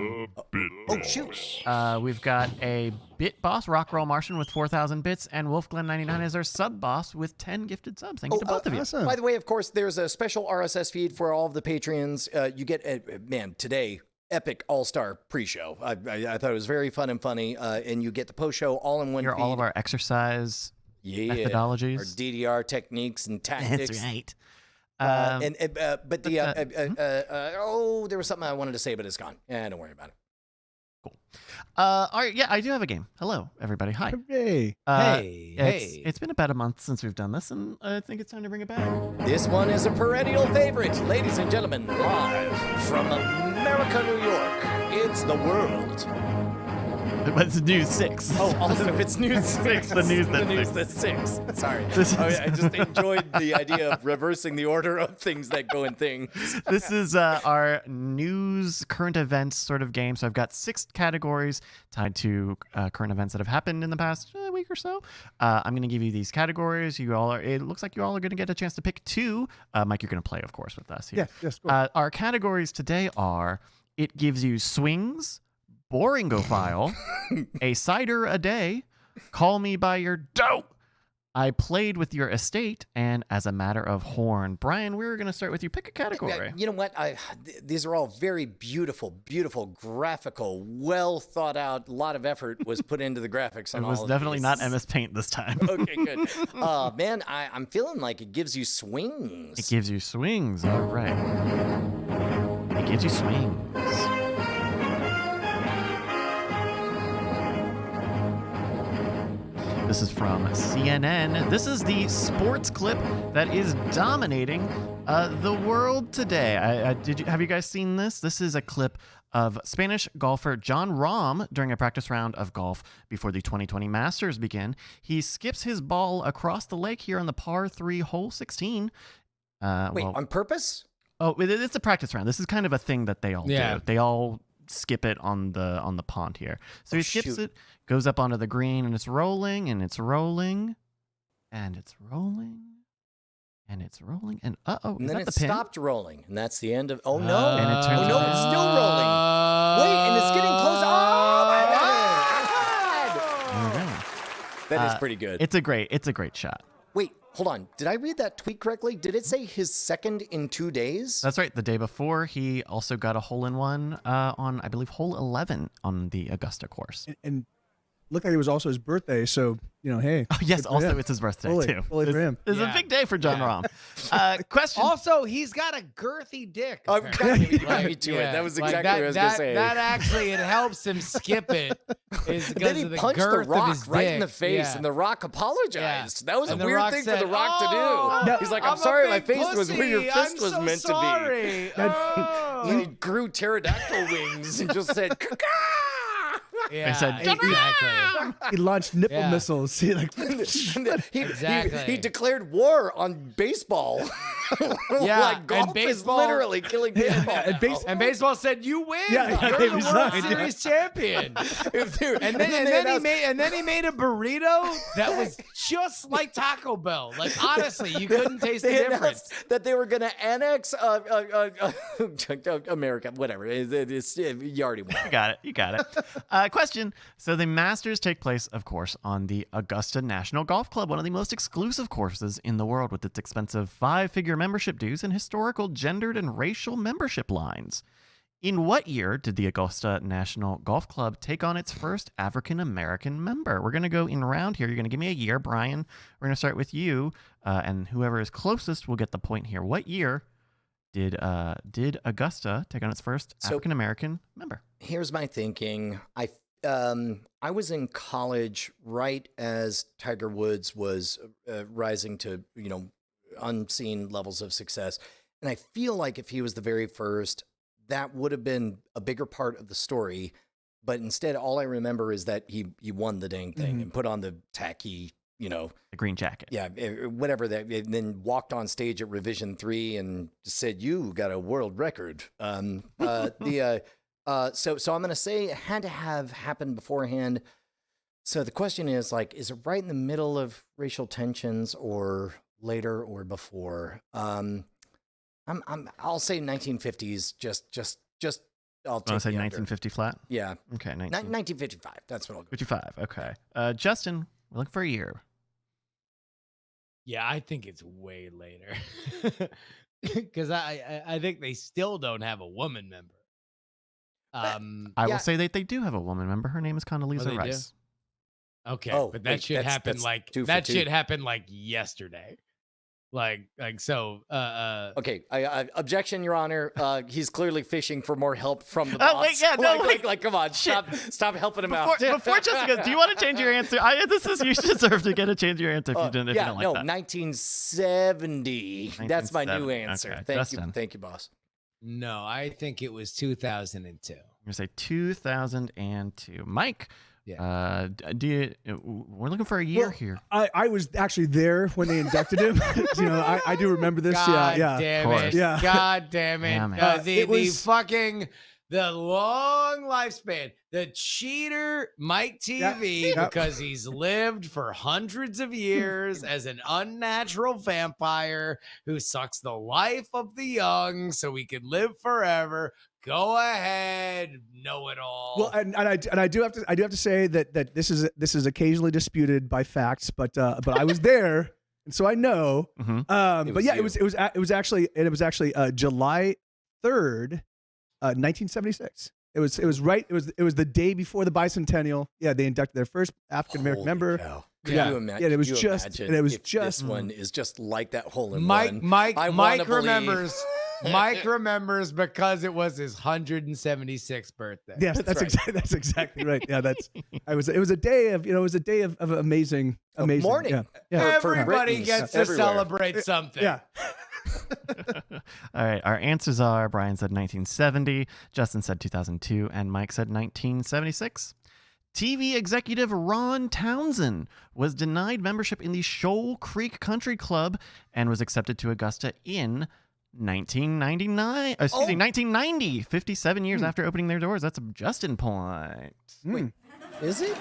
Shoot! We've got a bit boss, Rockroll Martian, with 4,000 bits, and Wolfglen99 as our sub boss with 10 gifted subs. Thank you to both of you. Awesome. By the way, of course, there's a special RSS feed for all of the Patreons. You get today. Epic all-star pre-show. I thought it was very fun and funny, and you get the post-show all in one feed. All of our exercise methodologies, our DDR techniques and tactics. That's right. There was something I wanted to say, but it's gone. Don't worry about it. Cool. All right. Yeah, I do have a game. Hello, everybody. Hi. Hooray. Hey. It's been about a month since we've done this, and I think it's time to bring it back. This one is a perennial favorite, ladies and gentlemen, live from America, New York. It's the world But it's news 6. Oh, also it's news 6. The news the that's news 6. that's 6. Sorry. This is- I just enjoyed the idea of reversing the order of things that go in things. This is our news current events sort of game. So I've got 6 categories tied to current events that have happened in the past week or so. I'm going to give you these categories. It looks like you all are going to get a chance to pick 2. Mike, you're going to play, of course, with us here. Yes, cool. Our categories today are: it gives you swings, boringophile, a cider a day, call me by your dope, I played with your estate, and as a matter of horn. Brian, we're going to start with you. Pick a category. You know what? These are all very beautiful, graphical, well thought out. A lot of effort was put into the graphics. It On was all of definitely these. not MS Paint this time. Okay, good. Man, I'm feeling like it gives you swings. It gives you swings. All right. It gives you swings. This is from CNN. This is the sports clip that is dominating the world today. Have you guys seen this? This is a clip of Spanish golfer John Rahm during a practice round of golf before the 2020 Masters begin. He skips his ball across the lake here on the par 3 hole 16. Wait, on purpose? Oh, it's a practice round. This is kind of a thing that they all do. They all skip it on the pond here. So he skips it, goes up onto the green, and it's rolling, and it's rolling, and it's rolling, and it's rolling, and And then that it the pin? stopped rolling, and that's the end of. Oh no! And it turns Oh no! around. It's still rolling. Wait, and it's getting close. Oh my god! There we go. That is pretty good. It's a great shot. Wait, hold on. Did I read that tweet correctly? Did it say his second in 2 days? That's right. The day before, he also got a hole-in-one on, I believe, hole 11 on the Augusta course. And looked like it was also his birthday, so hey. Oh, yes, good for also him. it's his birthday, Fully too. for him. It's a big day for John Rahm. Question. Also, he's got a girthy dick. Oh, apparently. you got me to it. That was exactly what I was going to say. That actually, it helps him skip it. Is Then because he of the punched the girth of Rock his right dick. in the face, and the Rock apologized. That was And a the weird Rock thing said, for the Rock to "Oh, do. He's like, I'm a sorry, my big face was where your pussy. fist I'm was so meant sorry. to be. He grew pterodactyl wings and just said, "Caw." Yeah, said, exactly. He launched nipple Yeah. missiles. He Exactly. He declared war on baseball. Yeah, like golf and baseball- is literally killing baseball. and now. And baseball said, "You win. Yeah, You're he the was World right, yeah. Series champion." If they- And they then announced- he made a burrito that was just like Taco Bell. Like honestly, you couldn't taste the They difference. announced that they were going to annex America. Whatever. You already won. You got it. Question. So the Masters take place, of course, on the Augusta National Golf Club, one of the most exclusive courses in the world, with its expensive 5-figure membership dues and historical gendered and racial membership lines. In what year did the Augusta National Golf Club take on its first African-American member? We're going to go in round here. You're going to give me a year. Brian, we're going to start with you, and whoever is closest will get the point here. What year did Augusta take on its first African-American member? Here's my thinking. I was in college right as Tiger Woods was rising to, unseen levels of success. And I feel like if he was the very first, that would have been a bigger part of the story. But instead, all I remember is that he won the dang thing and put on the tacky, The green jacket. yeah, whatever that, and then walked on stage at Revision 3 and said, "You got a world record." So I'm going to say it had to have happened beforehand. So the question is, is it right in the middle of racial tensions or later or before? I'll say 1950s. I'll take Want to say the under. 1950 flat? Yeah, Okay, 1955. That's what I'll go. 1955. Okay. Justin, we're looking for a year. Yeah, I think it's way later. Because I think they still don't have a woman member. I will say that they do have a woman member. Her name is Condoleezza they do? Rice. Okay, Oh, but that wait, shit that's happened 2 for 2. shit happened like yesterday. So. Okay, objection, Your Honor. He's clearly fishing for more help from the Oh, boss. wait, yeah, no, come on, stop helping him out. Before Justin goes, do you want to change your answer? You deserve to get a change your answer if you don't like that. 1970. That's my new 1970. answer. Okay, Thank you, boss. No, I think it was 2002. I'm going to say 2002. Mike, We're looking for a year here. I was actually there when they inducted him. I do remember this. God yeah. damn Of it. course. Yeah. God damn it. Damn it. The long lifespan, the cheater MikeTV, Yeah. because he's lived for hundreds of years as an unnatural vampire who sucks the life of the young so he can live forever. Go ahead, know it all. Well, and I do have to say that this is occasionally disputed by facts, but I was there, and so I know. Mhm. But yeah, it was actually July 3rd, 1976. It was the day before the bicentennial. Yeah, they inducted their first African American member. Cow. Yeah. You imagine, Yeah, it was you just- imagine and it was if just- this one is just like that hole in Mike one. I wanna Mike believe- remembers. Mike remembers because it was his 176th birthday. Yes, that's exactly right. Yeah, it was a day of amazing mourning. Yeah. For Everybody Britons gets to everywhere. celebrate something. Yeah. All right, our answers are Brian said 1970, Justin said 2002, and Mike said 1976. TV executive Ron Townsend was denied membership in the Shoal Creek Country Club and was accepted to Augusta in 1990, 57 years after opening their doors. That's a Justin point. Wait, is it?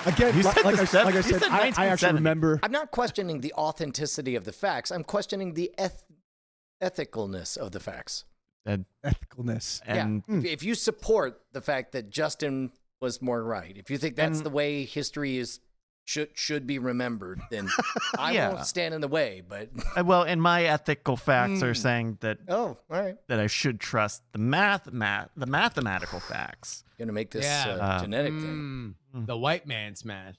Again, You said like the I seven- you said, said I actually 1970. remember. I'm not questioning the authenticity of the facts. I'm questioning the ethicalness of the facts. Ethicalness. And Yeah. If you support the fact that Justin was more right, if you think that's And- the way history should be remembered, then I Yeah. won't stand in the way. But well, and my ethical facts are saying that oh, all right, I should trust the mathematical facts. gonna make this Yeah. genetic thing. The white man's math.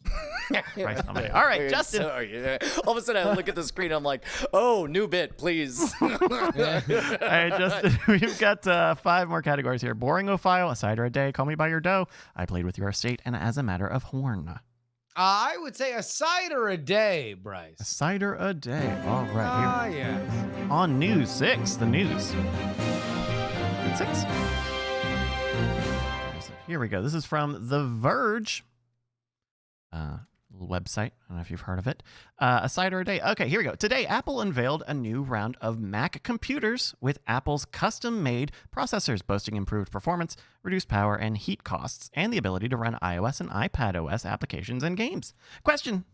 Christ almighty. All right, Weird. Justin. Sorry. All of a sudden, I look at the screen. I'm like, oh, new bit, please. All right, Justin, we've got 5 more categories here. Boringophile, a cider a day, call me by your dough, I played with your estate, and as a matter of horn. I would say a cider a day, A Bryce. cider a day. All right, here. Yes. On News 6, the news. News 6. Here we go. This is from The Verge. Little website. I don't know if you've heard of it. A cider a day. Okay, here we go. Today, Apple unveiled a new round of Mac computers with Apple's custom-made processors, boasting improved performance, reduced power and heat costs, and the ability to run iOS and iPadOS applications and games. Question: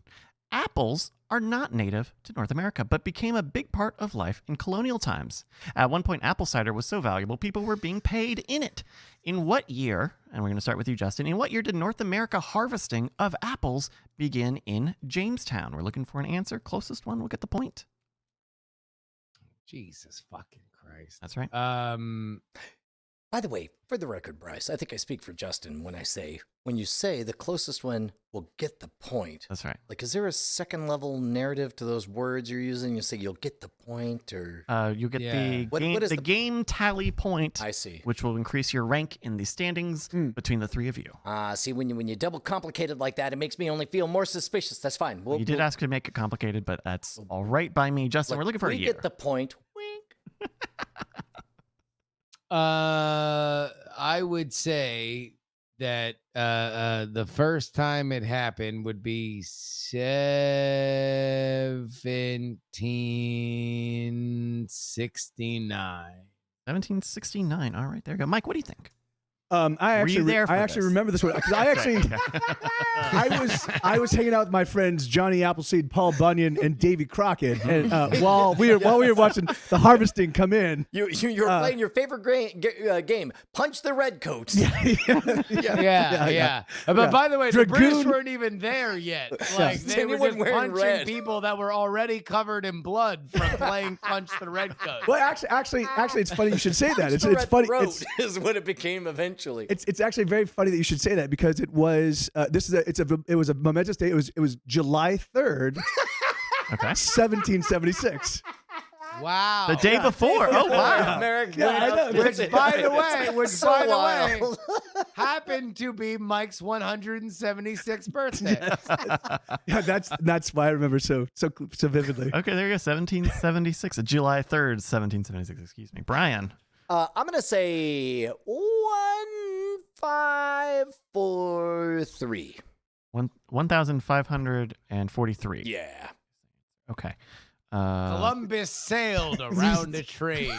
Apples are not native to North America, but became a big part of life in colonial times. At one point, apple cider was so valuable, people were being paid in it. In what year, and we're going to start with you, Justin, in what year did North America harvesting of apples begin in Jamestown? We're looking for an answer. Closest one will get the point. Jesus fucking Christ. That's right. By the way, for the record, Bryce, I think I speak for Justin when you say the closest one will get the point. That's right. Like, is there a second level narrative to those words you're using? You say you'll get the point, or You get Yeah. the What game, is the the- game tally point, I see. which will increase your rank in the standings between the three of you. See, when you double complicate it like that, it makes me only feel more suspicious. That's fine. You did ask to make it complicated, but that's all right by me. Justin, we're looking for a we year. get the point. Wink. I would say that the first time it happened would be 1769. 1769. All right, there you go. Mike, what do you think? I Were you there for I actually this? remember this one because I actually I was hanging out with my friends Johnny Appleseed, Paul Bunyan, and Davy Crockett, and while we were watching the harvesting come in, You're playing your favorite game, Punch the Redcoats. Yeah. But by the way, the Dragoon- British weren't even there yet. Like they were Anyone just wearing punching red. people that were already covered in blood from playing Punch the Redcoat. well, actually, it's funny you should say that. It's The Red funny. Throat is what it became eventually. It's actually very funny that you should say that because it was it was a momentous day. It was July 3rd, Okay. 1776. Wow. The day before. Oh, wow. America. Yeah, I know. Which, by the way, wild. happened to be Mike's 176th birthday. Yeah, that's why I remember so vividly. Okay, there you go. 1776. July 3rd, 1776. Excuse me. Brian. I'm gonna say 1543. 1,543. Yeah. Okay. Columbus sailed around a tree.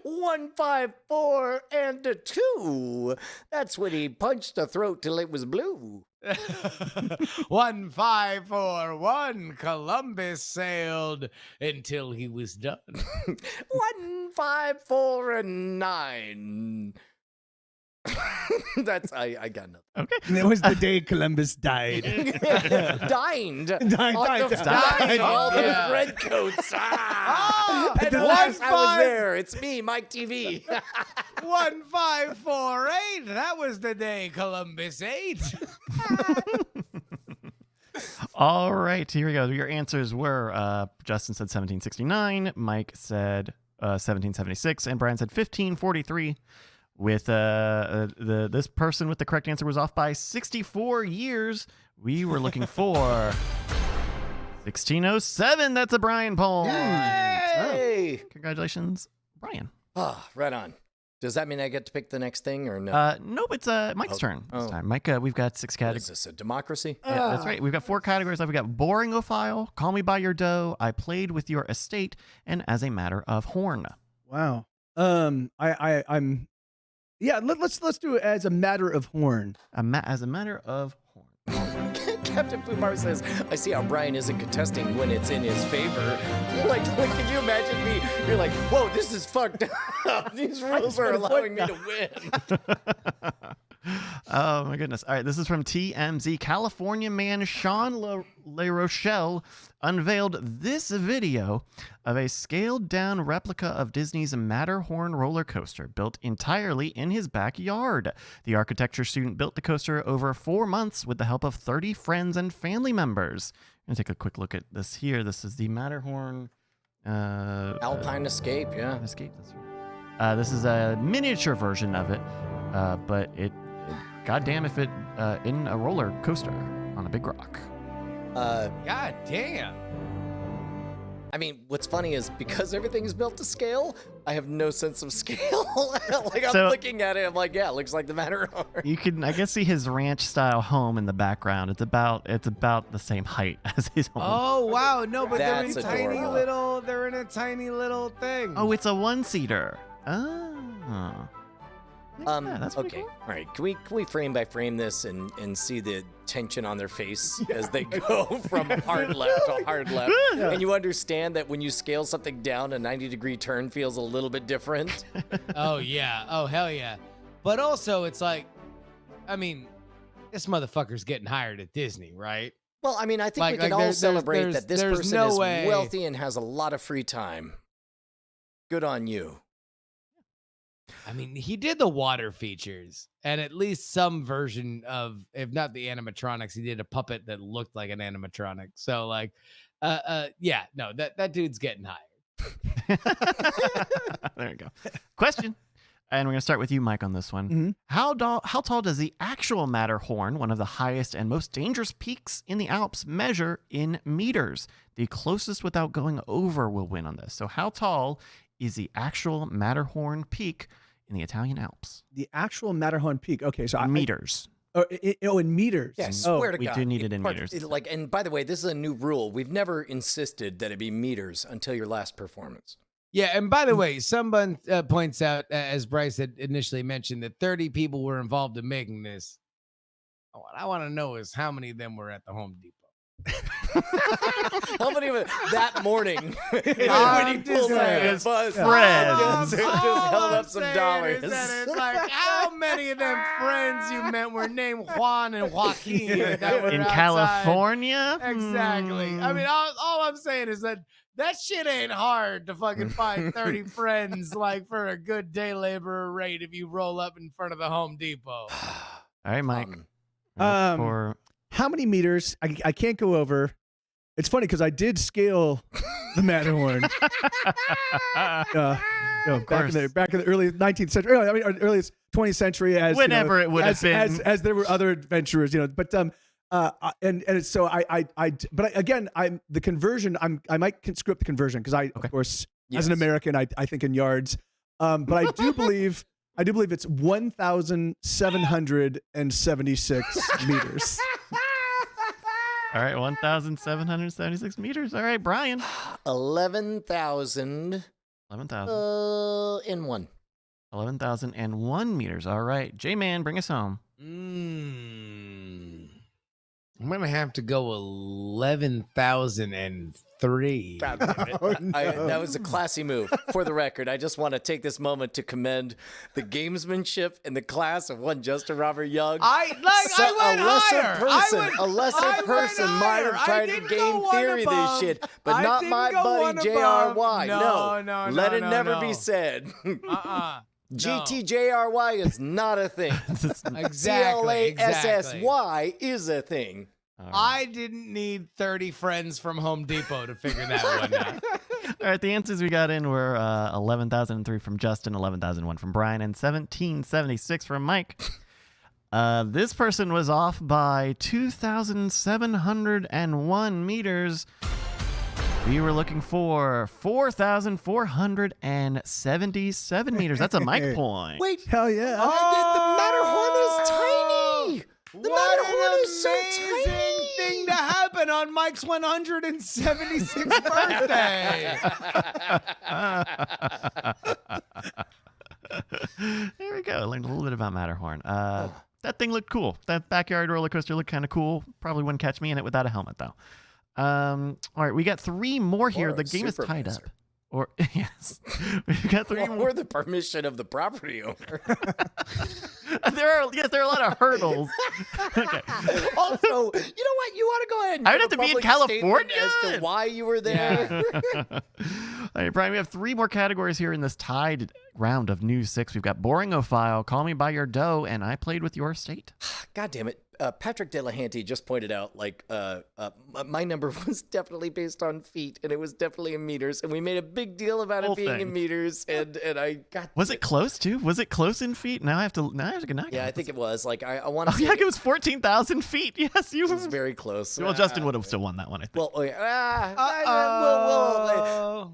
154 and a 2. That's when he punched the throat till it was blue. 1541. Columbus sailed until he was done. 154 and 9. That's I got nothing. Okay. And it was the day Columbus died. Dined. Died. All those Yeah. redcoats. And At last I was there. It's me, MikeTV. 1548. That was the day Columbus ate. All right, here we go. Your answers were Justin said 1769, Mike said 1776, and Brian said 1543. With this person with the correct answer was off by 64 years. We were looking for 1607. That's a Brian poll. Hey. Oh, congratulations, Brian. Ah, right on. Does that mean I get to pick the next thing or no? Nope, it's Mike's turn this Oh. time. Mike, we've got 6 What categories. is this, a democracy? Yeah, that's right. We've got 4 categories. We've got boringophile, call me by your dough, I played with your estate, and as a matter of horn. Wow. I'm. Yeah. Let's do it as a matter of horn. As a matter of horn. Captain Fumar says, I see how Brian isn't contesting when it's in his favor. Like, could you imagine me? You're like, whoa, this is fucked up. These rules are allowing me to win. Oh my goodness. All right, this is from TMZ. California man Sean Le Rochelle unveiled this video of a scaled down replica of Disney's Matterhorn roller coaster built entirely in his backyard. The architecture student built the coaster over 4 months with the help of 30 friends and family members. I'm going to take a quick look at this here. This is the Matterhorn Alpine Escape, yeah. Escape. That's right. This is a miniature version of it, but goddamn if it in a roller coaster on a big rock. God damn. I mean, what's funny is because everything is built to scale, I have no sense of scale. Like, I'm So- looking at it, I'm like, yeah, it looks like the Matterhorn. You can, I guess, see his ranch-style home in the background. It's about the same height as his home. Oh wow, no, but they're in That's tiny adorable. little. They're in a tiny little thing. Oh, it's a one-seater. Oh. Yeah, that's pretty Okay. cool. All right. Can we frame by frame this and see the tension on their face as they go from hard left to hard left? And you understand that when you scale something down, a 90-degree turn feels a little bit different. Oh yeah. Oh hell yeah. But also, it's like, I mean, this motherfucker's getting hired at Disney, right? Well, I mean, I think we can all there's- celebrate there's- that this there's person no is way. wealthy and has a lot of free time. Good on you. I mean, he did the water features and at least some version of, if not the animatronics, he did a puppet that looked like an animatronic. So like, yeah, no, that dude's getting hired. There you go. Question. And we're going to start with you, Mike, on this one. Mhm. How tall does the actual Matterhorn, one of the highest and most dangerous peaks in the Alps, measure in meters? The closest without going over will win on this. So how tall is the actual Matterhorn peak in the Italian Alps? The actual Matterhorn peak. Okay, so Meters. in meters. Yeah, Oh, swear to we God. do need it in Part- meters. Like, and by the way, this is a new rule. We've never insisted that it be meters until your last performance. Yeah, and by the way, someone points out, as Bryce had initially mentioned, that 30 people were involved in making this. What I want to know is how many of them were at the Home Depot. How many of it that morning when he I'm pulled just that saying. buzz? Fred. Just held up some saying dollars. is that it's like, how many of them friends you met were named Juan and Joaquin that were In outside? California? Exactly. I mean, all I'm saying is that shit ain't hard to fucking find 30 friends like for a good day laborer rate if you roll up in front of the Home Depot. All right, Mike. Um, For How many meters? I can't go over. It's funny because I did scale the Matterhorn. Back in the early 19th century. I mean, earliest 20th century, as Whenever it would have been. as there were other adventurers, But and so but again, I'm the conversion. I might screw up the conversion because of course, as an Yes. American, I think in yards. But I do believe I do believe it's 1,776 meters. All right, 1,776 meters. All right, Brian. 11,000. 11,000. In one. 11,001 meters. All right, J-Man, bring us home. I'm gonna have to go 11,003. God damn it. Oh, no. That was a classy move. For the record, I just want to take this moment to commend the gamesmanship and the class of one Justin Robert Young. I went higher. A lesser person might have tried to game theory this shit, but not my buddy JRY. No, let it never be said. GTJRY is not a thing. Exactly. CLASSY is a thing. I didn't need 30 friends from Home Depot to figure that one out. All right, the answers we got in were 11,003 from Justin, 11,001 from Brian, and 1,776 from Mike. This person was off by 2,701 meters. We were looking for 4,477 meters. That's a Mike point. Wait, Hell yeah. the Matterhorn is tiny. The Matterhorn is so tiny. Thing to happen on Mike's 176th birthday. There we go. I learned a little bit about Matterhorn. That thing looked cool. That backyard roller coaster looked kind of cool. Probably wouldn't catch me in it without a helmet, though. All right, we got 3 more here. Or The a game is tied up. supervisor. Or yes, we've got 3 more. Or the permission of the property owner. There are a lot of hurdles. Okay. Also, you know what? You want to go ahead and I would give have to a be in public statement California. as to why you were there. All right, Brian, we have 3 more categories here in this tied round of News 6. We've got Boringophile, Call Me By Your Dough, and I Played With Your Estate. God damn it. Patrick Delahanty just pointed out, like, my number was definitely based on feet, and it was definitely in meters, and we made a big deal about Whole it being thing. in meters, and I got. Was it close too? Was it close in feet? Now I have to go knock. Yeah, I think it was. Like, I want to Oh say yeah, it was 14,000 feet. Yes, you it was were. very close. Well, Justin would have still won that one, I think. Well, okay.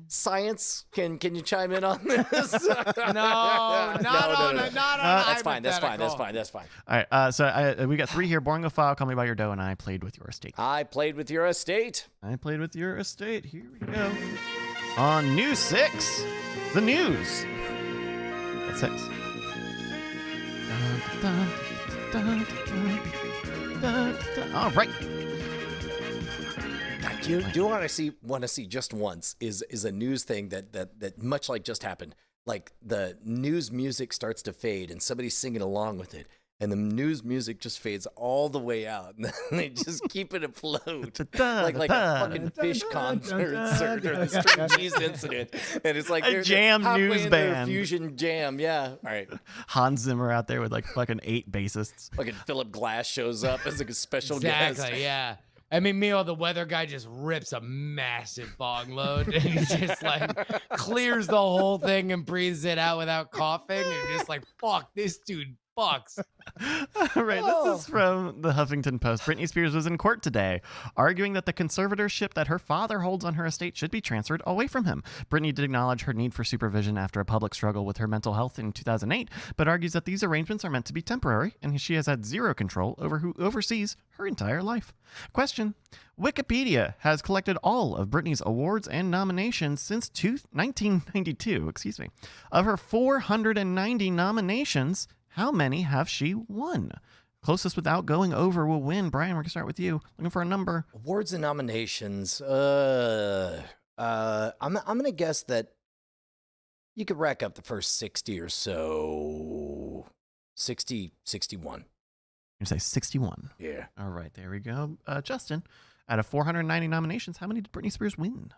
Science, can you chime in on this? No, not on That's fine. All right, so we got 3 here. Boringophile, Call Me By Your Dough, and I Played With Your Estate. I played with your estate. I Played With Your Estate. Here we go. On News 6, the news. That's 6. All right. God, do you want to see just once is a news thing that much like just happened. Like the news music starts to fade and somebody's singing along with it. And the news music just fades all the way out, and then they just keep it afloat, like a fucking fish concert or the string cheese incident. And it's like A they're jam halfway news in their band. fusion jam. Yeah, all right. Hans Zimmer out there with like fucking 8 bassists. Fucking Philip Glass shows up as like a special guest. Exactly, yeah. I mean, meanwhile, the weather guy just rips a massive bong load and he just like clears the whole thing and breathes it out without coughing. And you're just like, fuck, this dude fucks. All right, this is from the Huffington Post. Britney Spears was in court today, arguing that the conservatorship that her father holds on her estate should be transferred away from him. Britney did acknowledge her need for supervision after a public struggle with her mental health in 2008, but argues that these arrangements are meant to be temporary, and she has had zero control over who oversees her entire life. Question: Wikipedia has collected all of Britney's awards and nominations since 1992. Of her 490 nominations, how many have she won? Closest without going over will win. Brian, we're going to start with you. Looking for a number. Awards and nominations. I'm gonna guess that you could rack up the first 60 or so. 60, 61. You say 61. Yeah. All right, there we go. Justin, out of 490 nominations, how many did Britney Spears win?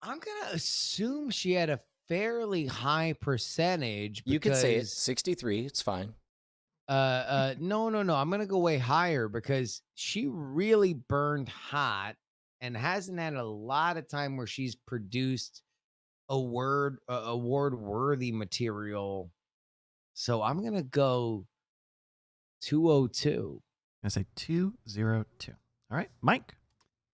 I'm going to assume she had a fairly high percentage. You could say it. because- 63. It's fine. No. I'm going to go way higher because she really burned hot and hasn't had a lot of time where she's produced award-worthy material. So I'm going to go 202. I'm going to say 202. All right, Mike.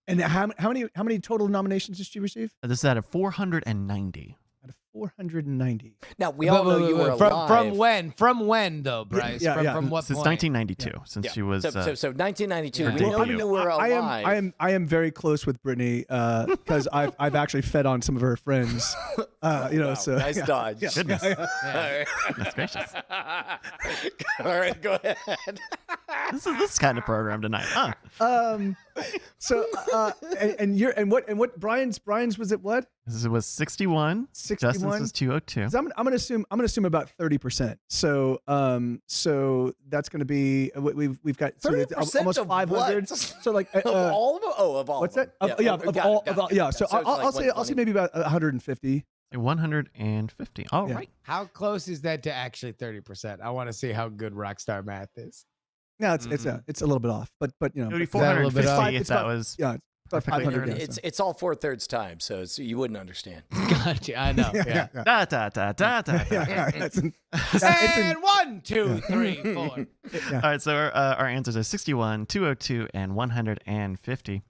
And how many total nominations did she receive? This is out of 490. Out of 490. Now we all know you were alive. From when? From when though, Bryce? Yeah. From what Since point? 1992, since she was. So 1992. her We know debut. you were alive. I am very close with Brittany because I've actually fed on some of her friends. So nice dodge. Yeah. Goodness. Yeah. Goodness gracious. All right, go ahead. This is this kind of program tonight, huh? What Brian's was it what? This was 61. 61? Justin's was 202. So I'm gonna assume about 30%. So that's gonna be we've got 30% almost of 500. what? So like Of all of them? Oh, of all. what's of that? them. Of all. Yeah. So it's like I'll say 120. maybe about 150. 150. All right. How close is that to actually 30%? I want to see how good Rockstar math is. No, it's a little bit off, but It would be Is that a little bit 450 off? if that was. yeah, it's about Perfectly 500. fair. Yeah, It's all 4/3 time, so you wouldn't understand. Gotcha. I know. Yeah. Da, da, da, da, da. And 1, 2, 3, 4. All right, so our answers are 61, 202, and 150.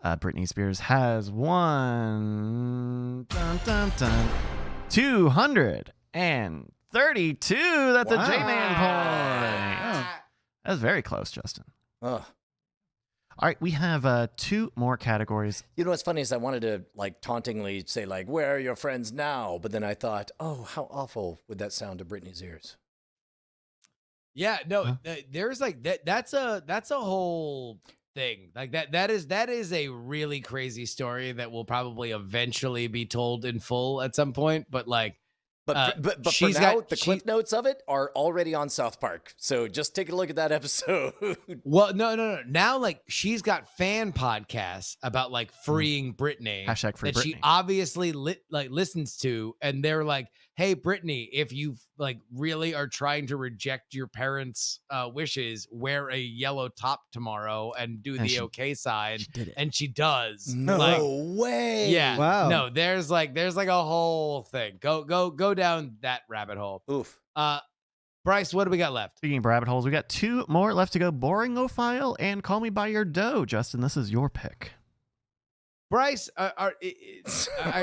Britney Spears has won 232. That's a J-Man point. That's very close, Justin. Ugh. All right, we have 2 more categories. You know what's funny is I wanted to tauntingly say where are your friends now? But then I thought, oh, how awful would that sound to Britney's ears? Yeah, no, there's that's a whole thing. That is a really crazy story that will probably eventually be told in full at some point, but But for she's now, got- the cliff notes of it are already on South Park. So just take a look at that episode. Well, no. Now, she's got fan podcasts about freeing Britney. Hashtag free that she Britney. obviously listens to, and they're like, "Hey, Britney, if you really are trying to reject your parents' wishes, wear a yellow top tomorrow and do And the she- okay side." She did it. And she does. No way. Yeah. Wow. No, there's a whole thing. Go down that rabbit hole. Oof. Bryce, what do we got left? Speaking of rabbit holes, we got 2 more left to go. Boringophile and Call Me By Your Dough. Justin, this is your pick. Bryce, I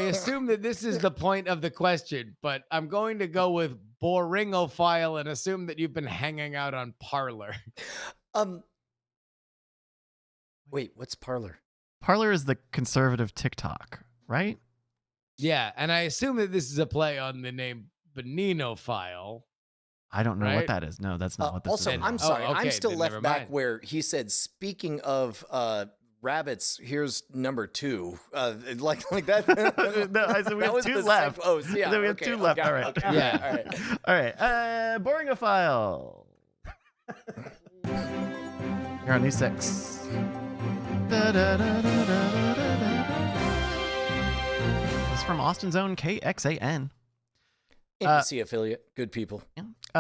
assume that this is the point of the question, but I'm going to go with Boringophile and assume that you've been hanging out on Parlor. Wait, what's Parlor? Parlor is the conservative TikTok, right? Yeah, and I assume that this is a play on the name Beninophile. I don't know Right? what that is. No, that's not what this Also, is. I'm sorry. I'm okay, still then left never back mind. where he said, speaking of rabbits, here's number 2. Like that. No, I said we That have was 2 the left. Oh, yeah. I said we have okay, 2 left. okay, All right. okay, Yeah. All right. All right. Boringophile. You're on new 6. It's from Austin's own KXAN. NBC affiliate. Good people.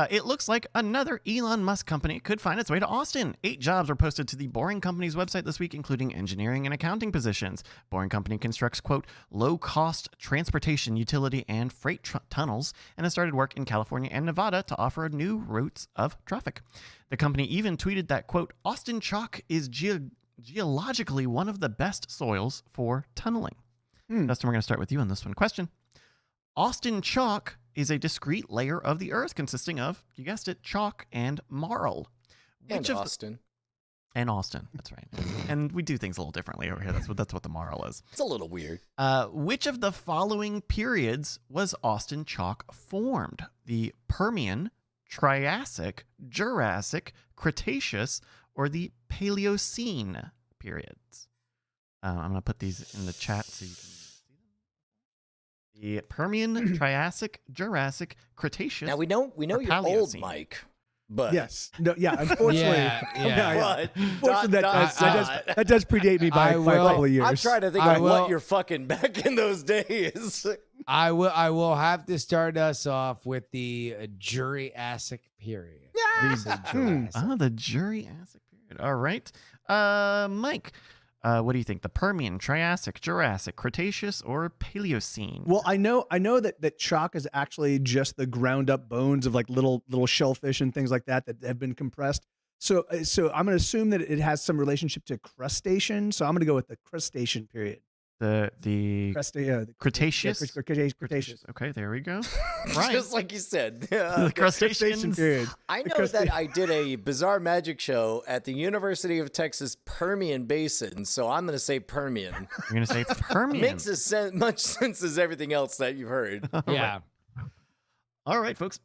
It looks like another Elon Musk company could find its way to Austin. 8 jobs were posted to the Boring Company's website this week, including engineering and accounting positions. Boring Company constructs, quote, low-cost transportation, utility, and freight tunnels, and has started work in California and Nevada to offer new routes of traffic. The company even tweeted that, quote, Austin chalk is geologically one of the best soils for tunneling. Dustin, we're going to start with you on this one. Question. Austin chalk is a discrete layer of the earth consisting of, you guessed it, chalk and marl. And Austin. And Austin, that's right. And we do things a little differently over here. That's what the marl is. It's a little weird. Which of the following periods was Austin chalk formed? The Permian, Triassic, Jurassic, Cretaceous, or the Paleocene periods? I'm going to put these in the chat so you can see them. The Permian, Triassic, Jurassic, Cretaceous. Now we know or you're old, Paleocene. Mike. But Yes. No. Yeah. Unfortunately. Yeah. But Unfortunately, that does predate me by I a will- couple of years. I'm trying to think I of will- what you're fucking back in those days. I will have to start us off with the Jurassic period. The Jurassic period. All right. Mike, what do you think? The Permian, Triassic, Jurassic, Cretaceous, or Paleocene? Well, I know that chalk is actually just the ground up bones of like little shellfish and things like that have been compressed. So I'm going to assume that it has some relationship to crustacean. So I'm going to go with the crustacean period. The Cretaceous. Cretaceous. Okay, there we go. Right. Just like you said. The crustaceans. period. I know that I did a bizarre magic show at the University of Texas Permian Basin, so I'm going to say Permian. You're gonna say Permian. Makes as much sense as everything else that you've heard. Yeah. All right, folks.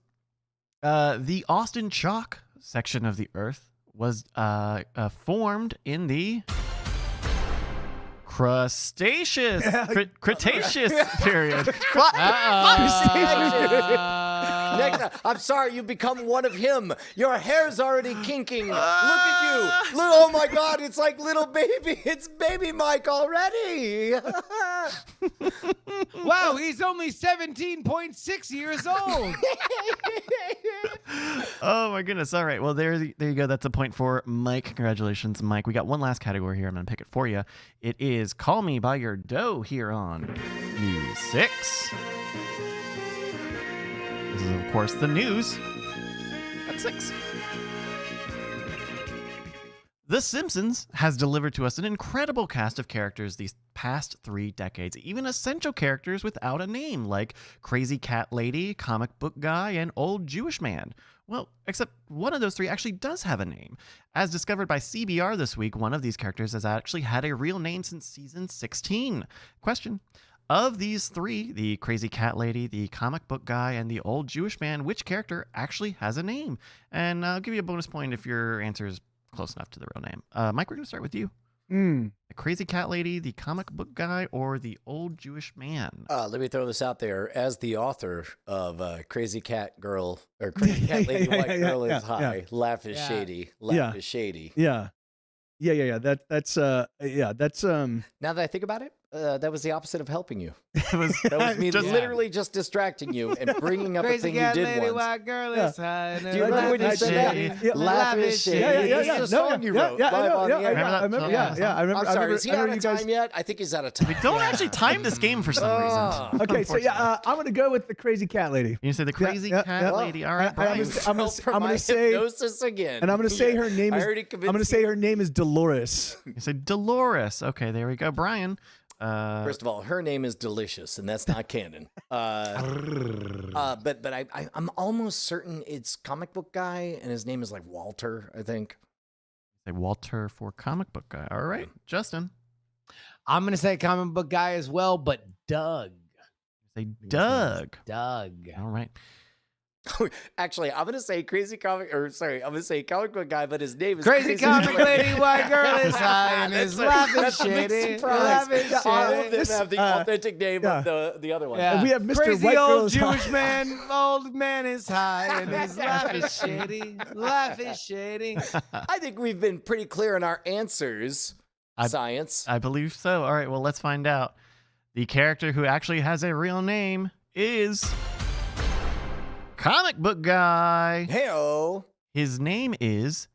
The Austin Chalk section of the Earth was formed in the Cretaceous period. Next, I'm sorry, you've become one of him. Your hair's already kinking. Look at you. Oh my God, it's like little baby. It's baby Mike already. Wow, he's only 17.6 years old. Oh my goodness. All right. Well, there you go. That's a point for Mike. Congratulations, Mike. We got one last category here. I'm going to pick it for you. It is Call Me By Your Dough here on News 6. This is, of course, the news at 6. The Simpsons has delivered to us an incredible cast of characters these past 3 decades, even essential characters without a name, like Crazy Cat Lady, Comic Book Guy, and Old Jewish Man. Well, except one of those 3 actually does have a name. As discovered by CBR this week, one of these characters has actually had a real name since season 16. Question: of these 3, the Crazy Cat Lady, the Comic Book Guy, and the Old Jewish Man, which character actually has a name? And I'll give you a bonus point if your answer is close enough to the real name. Mike, we're going to start with you. The Crazy Cat Lady, the Comic Book Guy, or the Old Jewish Man? Let me throw this out there. As the author of Crazy Cat Girl, or Crazy Cat Lady, White Girl is High, Laugh is Shady, Laugh is Shady. Yeah. That's now that I think about it, that was the opposite of helping you. It was, That was me literally just distracting you and bringing up a Crazy thing you cat did lady, once. white girl is high. Do you remember when you said that? Laugh is Shady. This is a song you wrote live on the air. I remember. I'm sorry, is he out you of guys. time yet? I think he's out of time. we don't actually time this game for some reason. Okay, so I'm gonna go with the Crazy Cat Lady. You say the Crazy Cat Lady. All right, I'm Brian. gonna say, hypnosis again. and I'm gonna say her name I is. already I'm convinced gonna say her name is Dolores. You say Dolores. Okay, there we go. Brian. First of all, her name is Delicious, and that's not canon. But I'm almost certain it's Comic Book Guy, and his name is like Walter, I think. Say Walter for Comic Book Guy. All right, Justin. I'm going to say Comic Book Guy as well, but Doug. Say Doug. Doug. All right. Actually, I'm gonna say Comic Book Guy, but his name is Crazy Comic Lady, white girl is high, and his laugh is That's a big shady. surprise. Laugh is All of shady. them have the authentic name of the other one. Yeah. And we have Mr. Crazy White Girl old is High. Jewish man, old man is high, and his laugh is shady. Laugh is shady. I think we've been pretty clear in our answers. Science. I believe so. All right, well, let's find out. The character who actually has a real name is Comic Book Guy. Heyo. His name is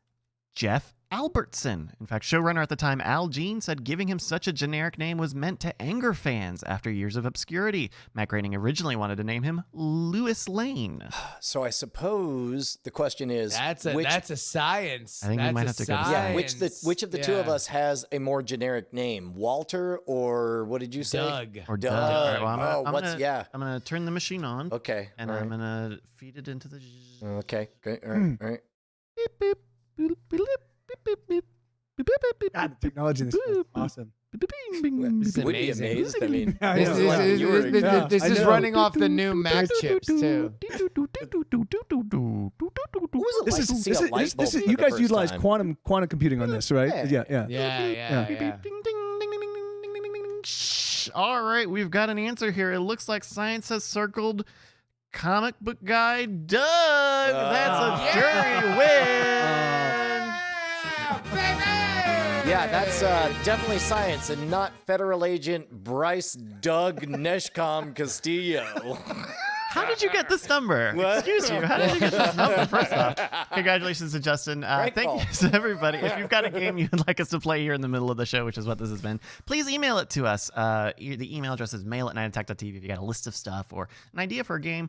Jeff Albertson. In fact, showrunner at the time, Al Jean, said giving him such a generic name was meant to anger fans after years of obscurity. Matt Groening originally wanted to name him Lewis Lane. So I suppose the question is, That's a science. I think we That's might a have to go to science. which of the two of us has a more generic name, Walter or what did you say? Doug. Or Doug. Doug. All right, well, I'm gonna turn the machine on. Okay. And all I'm right. gonna feed it into the. Okay. Great. All right. All right. Beep, beep, boop, beep, beep, beep, beep, beep, beep, beep, beep, God, the technology in this is awesome. beep, beep, bing, bing, This is Would be amazing. amazed. I mean, I This know. is, like this you were- is- Yeah, this I is know. running off the new Mac chips too. who was it like to see a light bulb for you the guys first utilize time? quantum computing on this, right? Yeah. Yeah. Yeah. Ding, ding, ding, ding, ding, ding, ding. Shh. All right, we've got an answer here. It looks like science has circled Comic Book Guy Doug. That's a jury win. Yeah, that's definitely science and not federal agent Bryce Doug Neshcom Castillo. How did you get this number? What? Excuse you. How did you get this number? First off, congratulations to Justin. Great Thank call. you to everybody. If you've got a game you'd like us to play here in the middle of the show, which is what this has been, please email it to us. The email address is mail@nightattack.tv. If you got a list of stuff or an idea for a game,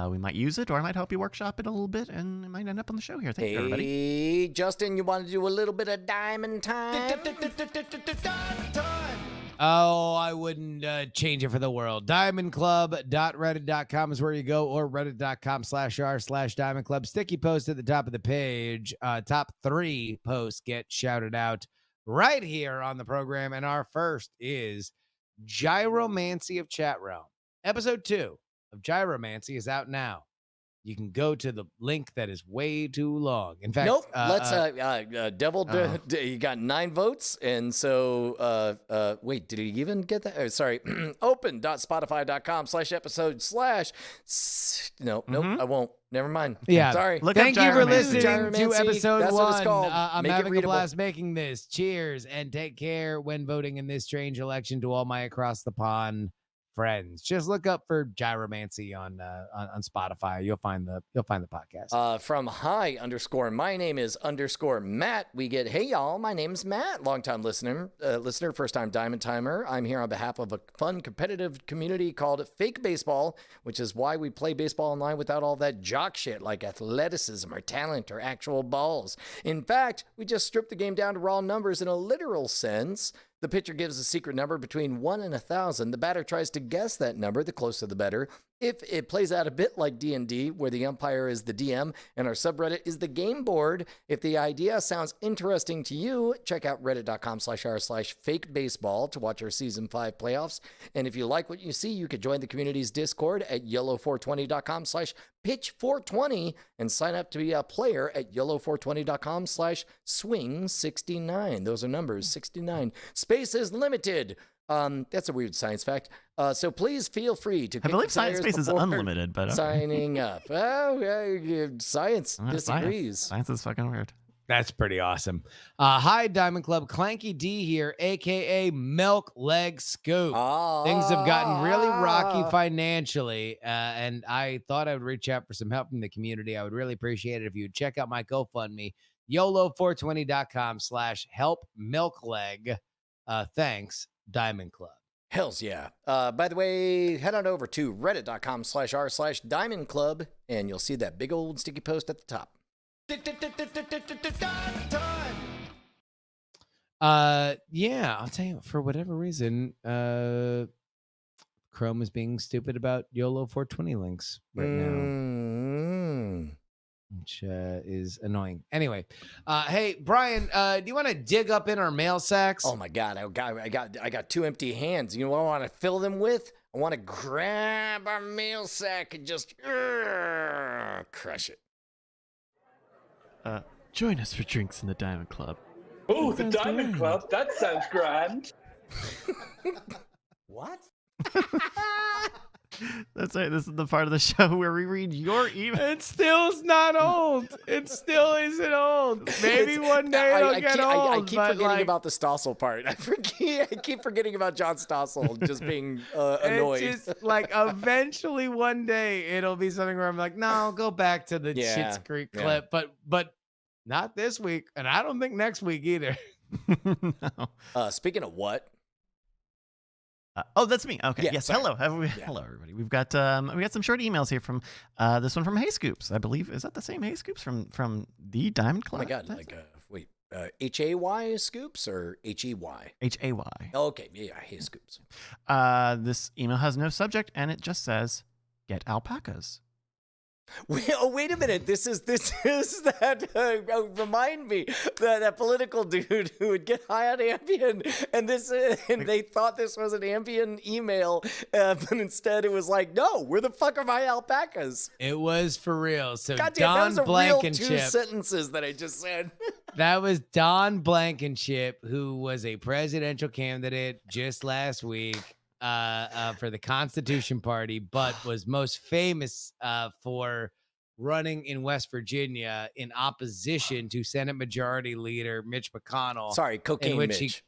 we might use it, or I might help you workshop it a little bit, and it might end up on the show here. Thank you, everybody. Hey, Justin, you want to do a little bit of diamond time? Oh, I wouldn't change it for the world. Diamondclub.reddit.com is where you go, or reddit.com/r/diamondclub. Sticky post at the top of the page. Top 3 posts get shouted out right here on the program. And our first is Gyromancy of Chat Realm. Episode 2 of Gyromancy is out now. You can go to the link that is way too long. In fact, Nope. Let's Devil. You got 9 votes, and so wait, did he even get that? Oh, sorry. Open.spotify.com/episode/ Nope, I won't. Never mind. Yeah. Sorry. Thank you for Gyromancy. listening to Gyromancy, episode that's 1. what it's called. I'm Make it having a readable. blast making this. Cheers, and take care when voting in this strange election to all my across the pond friends. Just look up for Gyromancy on Spotify. You'll find the podcast. From my name is _Matt. We get, hey y'all, my name's Matt, longtime listener, first time Diamond Timer. I'm here on behalf of a fun competitive community called Fake Baseball, which is why we play baseball online without all that jock shit like athleticism or talent or actual balls. In fact, we just stripped the game down to raw numbers in a literal sense. The pitcher gives a secret number between 1 and 1,000. The batter tries to guess that number, the closer the better. If it plays out a bit like D&D, where the umpire is the DM and our subreddit is the game board, if the idea sounds interesting to you, check out reddit.com/r/fakebaseball to watch our season 5 playoffs. And if you like what you see, you could join the community's Discord at yellow420.com/pitch420 and sign up to be a player at yellow420.com/swing69. Those are numbers, 69. Space is limited. That's a weird science fact. So please feel free to. I believe science space is unlimited, but okay. Signing up. Science disagrees. Science is fucking weird. That's pretty awesome. Hi, Diamond Club. Clanky D here, a.k.a. Milk Leg Scoop. Things have gotten really rocky financially, and I thought I would reach out for some help from the community. I would really appreciate it if you would check out my GoFundMe, YOLO420.com/help-milkleg. Thanks, Diamond Club. Hells yeah. By the way, head on over to reddit.com/r/Diamond Club, and you'll see that big old sticky post at the top. Yeah, I'll tell you, for whatever reason, Chrome is being stupid about YOLO 420 links right now, which is annoying. Anyway, hey Brian, do you want to dig up in our mail sacks? Oh my God, I got 2 empty hands. You know what I want to fill them with? I want to grab our mail sack and just crush it. Join us for drinks in the Diamond Club. Oh, the Diamond Club? That sounds grand. What? That's right. This is the part of the show where we read your email. It still's not old. It still isn't old. Maybe one day it'll get old. I keep forgetting about the Stossel part. I keep forgetting about John Stossel just being annoyed. It's just like eventually one day it'll be something where I'm like, no, go back to the Schitt's Creek clip, but not this week, and I don't think next week either. No. Speaking of what? Oh, that's me. Okay. Yeah, yes. sorry. Hello. Hello, everybody. We've got some short emails here from this one from Hey Scoops. I believe, is that the same Hey Scoops from the Diamond Club? Oh my God! Wait, HAY Scoops or HEY? HAY. Okay, yeah, Hey Scoops. This email has no subject and it just says, "Get alpacas." Wait a minute. This is that remind me that political dude who would get high on Ambien, and they thought this was an Ambien email, but instead it was like, no, where the fuck are my alpacas? It was for real. So Goddamn, that was a real Blankenship. 2 sentences that I just said. That was Don Blankenship, who was a presidential candidate just last week for the Constitution Party, but was most famous for running in West Virginia in opposition to Senate Majority Leader Mitch McConnell. Sorry, Cocaine Mitch.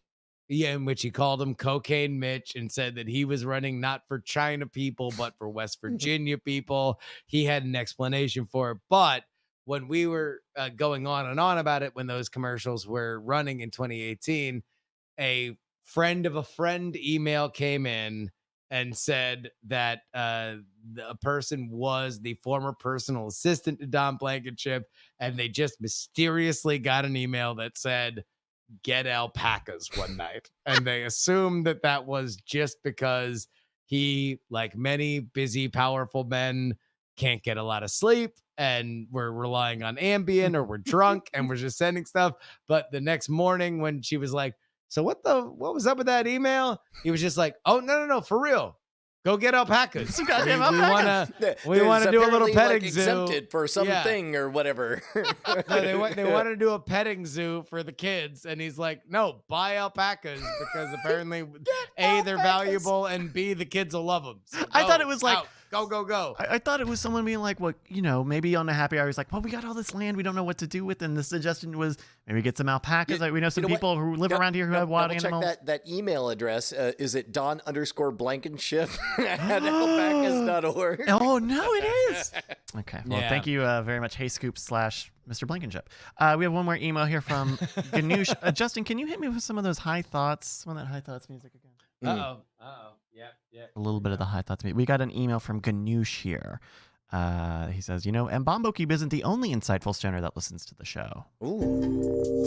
In which he called him Cocaine Mitch and said that he was running not for China people, but for West Virginia people. He had an explanation for it. But when we were going on and on about it, when those commercials were running in 2018, a friend of a friend email came in and said that a person was the former personal assistant to Don Blankenship, and they just mysteriously got an email that said get alpacas one night. And they assumed that was just because he, like many busy, powerful men, can't get a lot of sleep and we're relying on Ambien, or we're drunk and we're just sending stuff. But the next morning when she was like, so what was up with that email? He was just like, oh, no, for real. Go get alpacas. Some goddamn alpacas. We want to do a little Apparently, petting like, zoo. exempted for something or whatever. No, they want to do a petting zoo for the kids, and he's like, no, buy alpacas because apparently A, they're valuable, and B, the kids will love them. So I thought it was like, go. I thought it was someone being like, well, maybe on a happy hour, he's like, well, we got all this land, we don't know what to do with it. And the suggestion was maybe get some alpacas. Like, we know some people who live around here who have wild animals. Check that email address. Is it Don_Blankenship at alpacas.org? Oh, no, it is. Okay. Well, Yeah. thank you very much, Hey Scoop / Mr. Blankenship. We have one more email here from Ganoush. Justin, can you hit me with some of those high thoughts? Some of that high thoughts music again. Uh-oh. Yeah. A little bit of the high thoughts. We got an email from Ganoush here. He says, Mbombo Cube isn't the only insightful stoner that listens to the show. Ooh.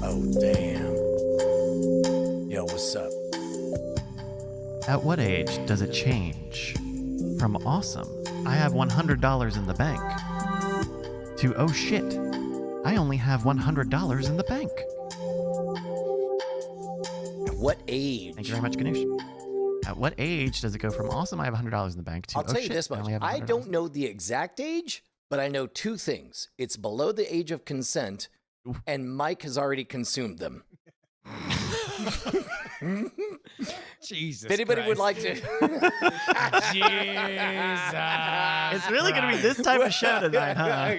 Oh, damn. Yo, what's up? At what age does it change from awesome, I have $100 in the bank, to oh shit, I only have $100 in the bank? At what age? Thank you very much, Ganoush. At what age does it go from awesome, I have $100 in the bank, to I'll tell you shit, this much. only have I $100? don't know the exact age, but I know two things. It's below the age of consent, and Mike has already consumed them. Jesus. If anybody would like to. Jesus. It's really going to be this type of show tonight, huh?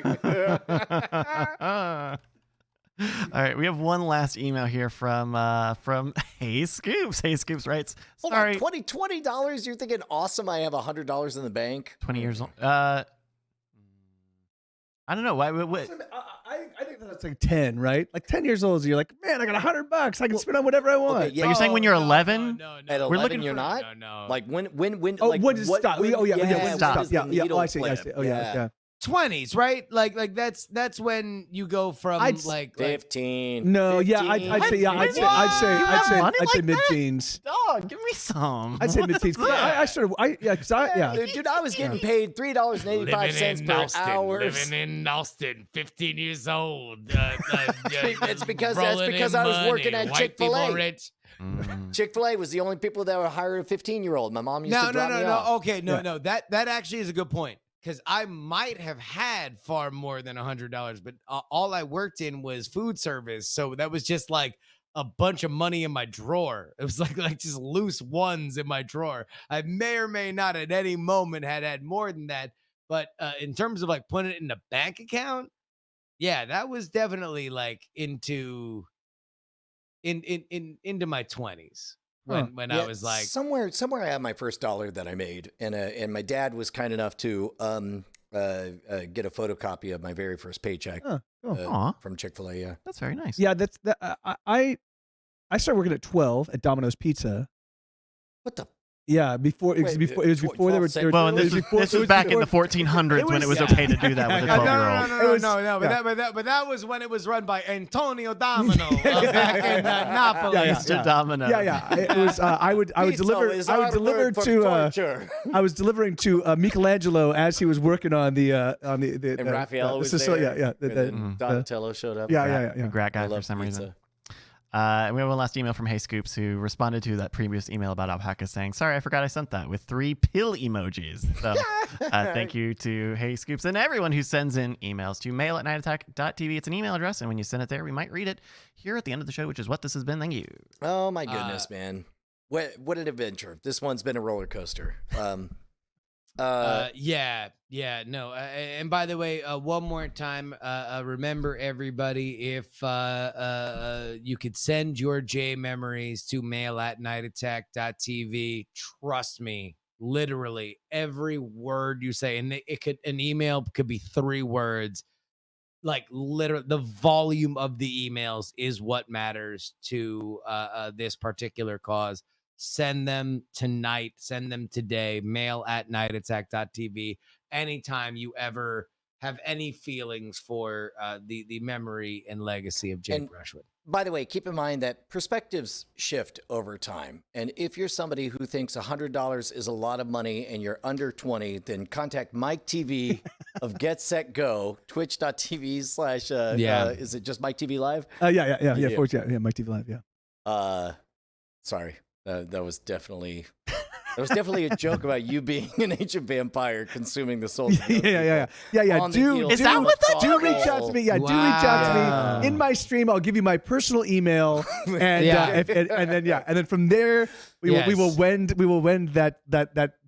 All right, we have one last email here from Hey Scoops. Hey Scoops writes, Hold sorry, on, $20? You're thinking, awesome, I have $100 in the bank? 20 years old. I don't know. Why? I think that's like 10, right? Like 10 years old, you're like, man, I got $100. I can spend on whatever I want. Okay, yeah. But you're saying when you're 11? No. At 11, We're looking you're for- not? No. Like when Oh, like when does it stop? when- Oh, yeah, when when does it stop? does the Yeah. Oh, needle I see. flip? Oh, yeah. 20s, right? Like that's when you go from I'd- like 15. No, yeah, 15. I'd say money like mid-teens. Dog, give me some. I'd say mid-teens. What is that? Dude, I was getting paid $3.85 per hour. Living in Austin, 15 years old. That's because I was working at Chick-fil-A. Chick-fil-A was the only people that would hire a 15-year-old. My mom used to drop me off. Okay, no. That actually is a good point. Because I might have had far more than $100, but all I worked in was food service. So that was just like a bunch of money in my drawer. It was like just loose ones in my drawer. I may or may not at any moment had more than that. But in terms of like putting it in a bank account, yeah, that was definitely like into my 20s. When I was like somewhere I had my first dollar that I made, and my dad was kind enough to get a photocopy of my very first paycheck from Chick-fil-A. Yeah, That's very nice. Yeah, that's that. I started working at 12 at Domino's Pizza. what the? Yeah, before it was before they were. Well, and this was back in the 1400s when it was okay to do that with a 12-year-old. No. But that was when it was run by Antonio Domino back in Napoli. Mr. Domino. Yeah. It was. I would deliver. Is I would our deliver word for to. torture. I was delivering to Michelangelo as he was working on the. And Raphael was there. Yeah. And then Donatello showed up. Yeah. Grat guy I for love some pizza. reason. And we have one last email from Hey Scoops, who responded to that previous email about alpacas saying, sorry, I forgot I sent that, with 3 pill emojis. So thank you to Hey Scoops and everyone who sends in emails to mail@nightattack.tv. It's an email address, and when you send it there, we might read it here at the end of the show, which is what this has been. Thank you. Oh my goodness, man. What an adventure. This one's been a roller coaster. No. And by the way, one more time, remember everybody, if you could send your J memories to mail@nightattack.tv. Trust me, literally every word you say, and an email could be 3 words. Like literally, the volume of the emails is what matters to this particular cause. Send them tonight. Send them today. Mail@nightattack.tv. Anytime you ever have any feelings for the memory and legacy of Jay And- Brushwood. By the way, keep in mind that perspectives shift over time. And if you're somebody who thinks $100 is a lot of money and you're under 20, then contact MikeTV of Get Set Go, twitch.tv/ is it just MikeTV Live? Yeah. Mike TV Live. Yeah. Sorry, that was definitely a joke about you being an ancient vampire consuming the souls. Of those Yeah. people. Do Is that what that do reach out to me? Yeah, do reach out to me in my stream. I'll give you my personal email, and and then from there we will wend that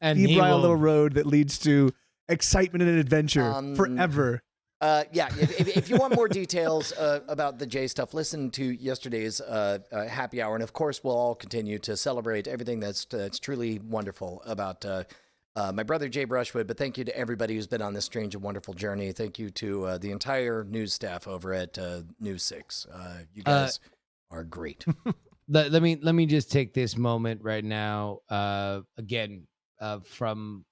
And he febrile will- little road that leads to excitement and adventure forever. If you want more details about the J stuff, listen to yesterday's happy hour, and of course, we'll all continue to celebrate everything that's truly wonderful about my brother Jay Brushwood. But thank you to everybody who's been on this strange and wonderful journey. Thank you to the entire news staff over at News 6. You guys are great. Let me just take this moment right now, again, from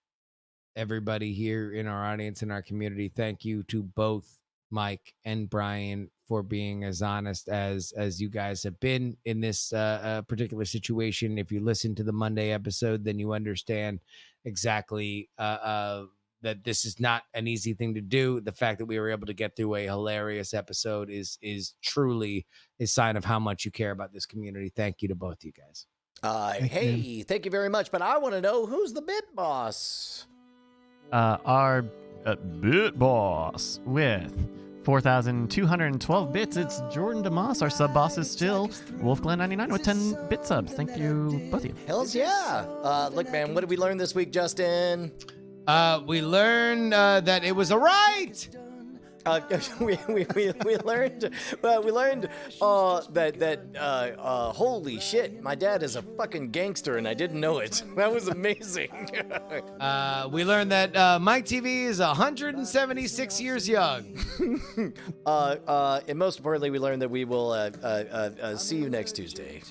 everybody here in our audience, in our community. Thank you to both Mike and Brian for being as honest as you guys have been in this particular situation. If you listen to the Monday episode, then you understand exactly that this is not an easy thing to do. The fact that we were able to get through a hilarious episode is truly a sign of how much you care about this community. Thank you to both you guys. Thank you very much. But I want to know, who's the bit boss? Our bit boss with 4,212 bits. It's Jordan DeMoss. Our sub boss is still WolfGlen99 with 10 bit subs. Thank you, both of you. Hells yeah. Look, man, what did we learn this week, Justin? We learned that it was a right. We learned that holy shit, my dad is a fucking gangster and I didn't know it. That was amazing. We learned that MikeTV is 176 years young. And most importantly, we learned that we will see you next Tuesday.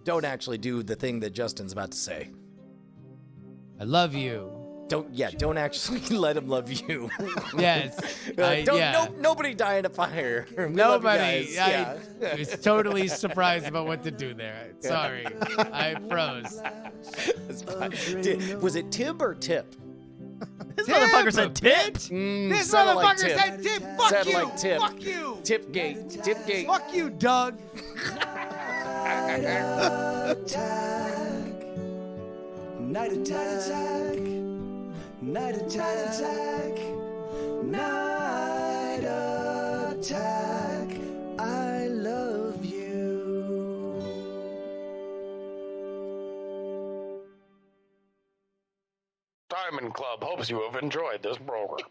Don't actually do the thing that Justin's about to say. I love you. Don't actually let him love you. Yes. Nobody die in a fire. We Nobody. love you guys. I was totally surprised about what to do there. Sorry. I froze. It's fine. Was it Tib or Tip? This motherfucker said tit. This sounded like motherfucker Tip. said tip. Fuck Sounded you. like Tip. Fuck you. Tipgate. Fuck you, Doug. Night attack. Night attack. Night attack. I love you. Diamond Club hopes you have enjoyed this program.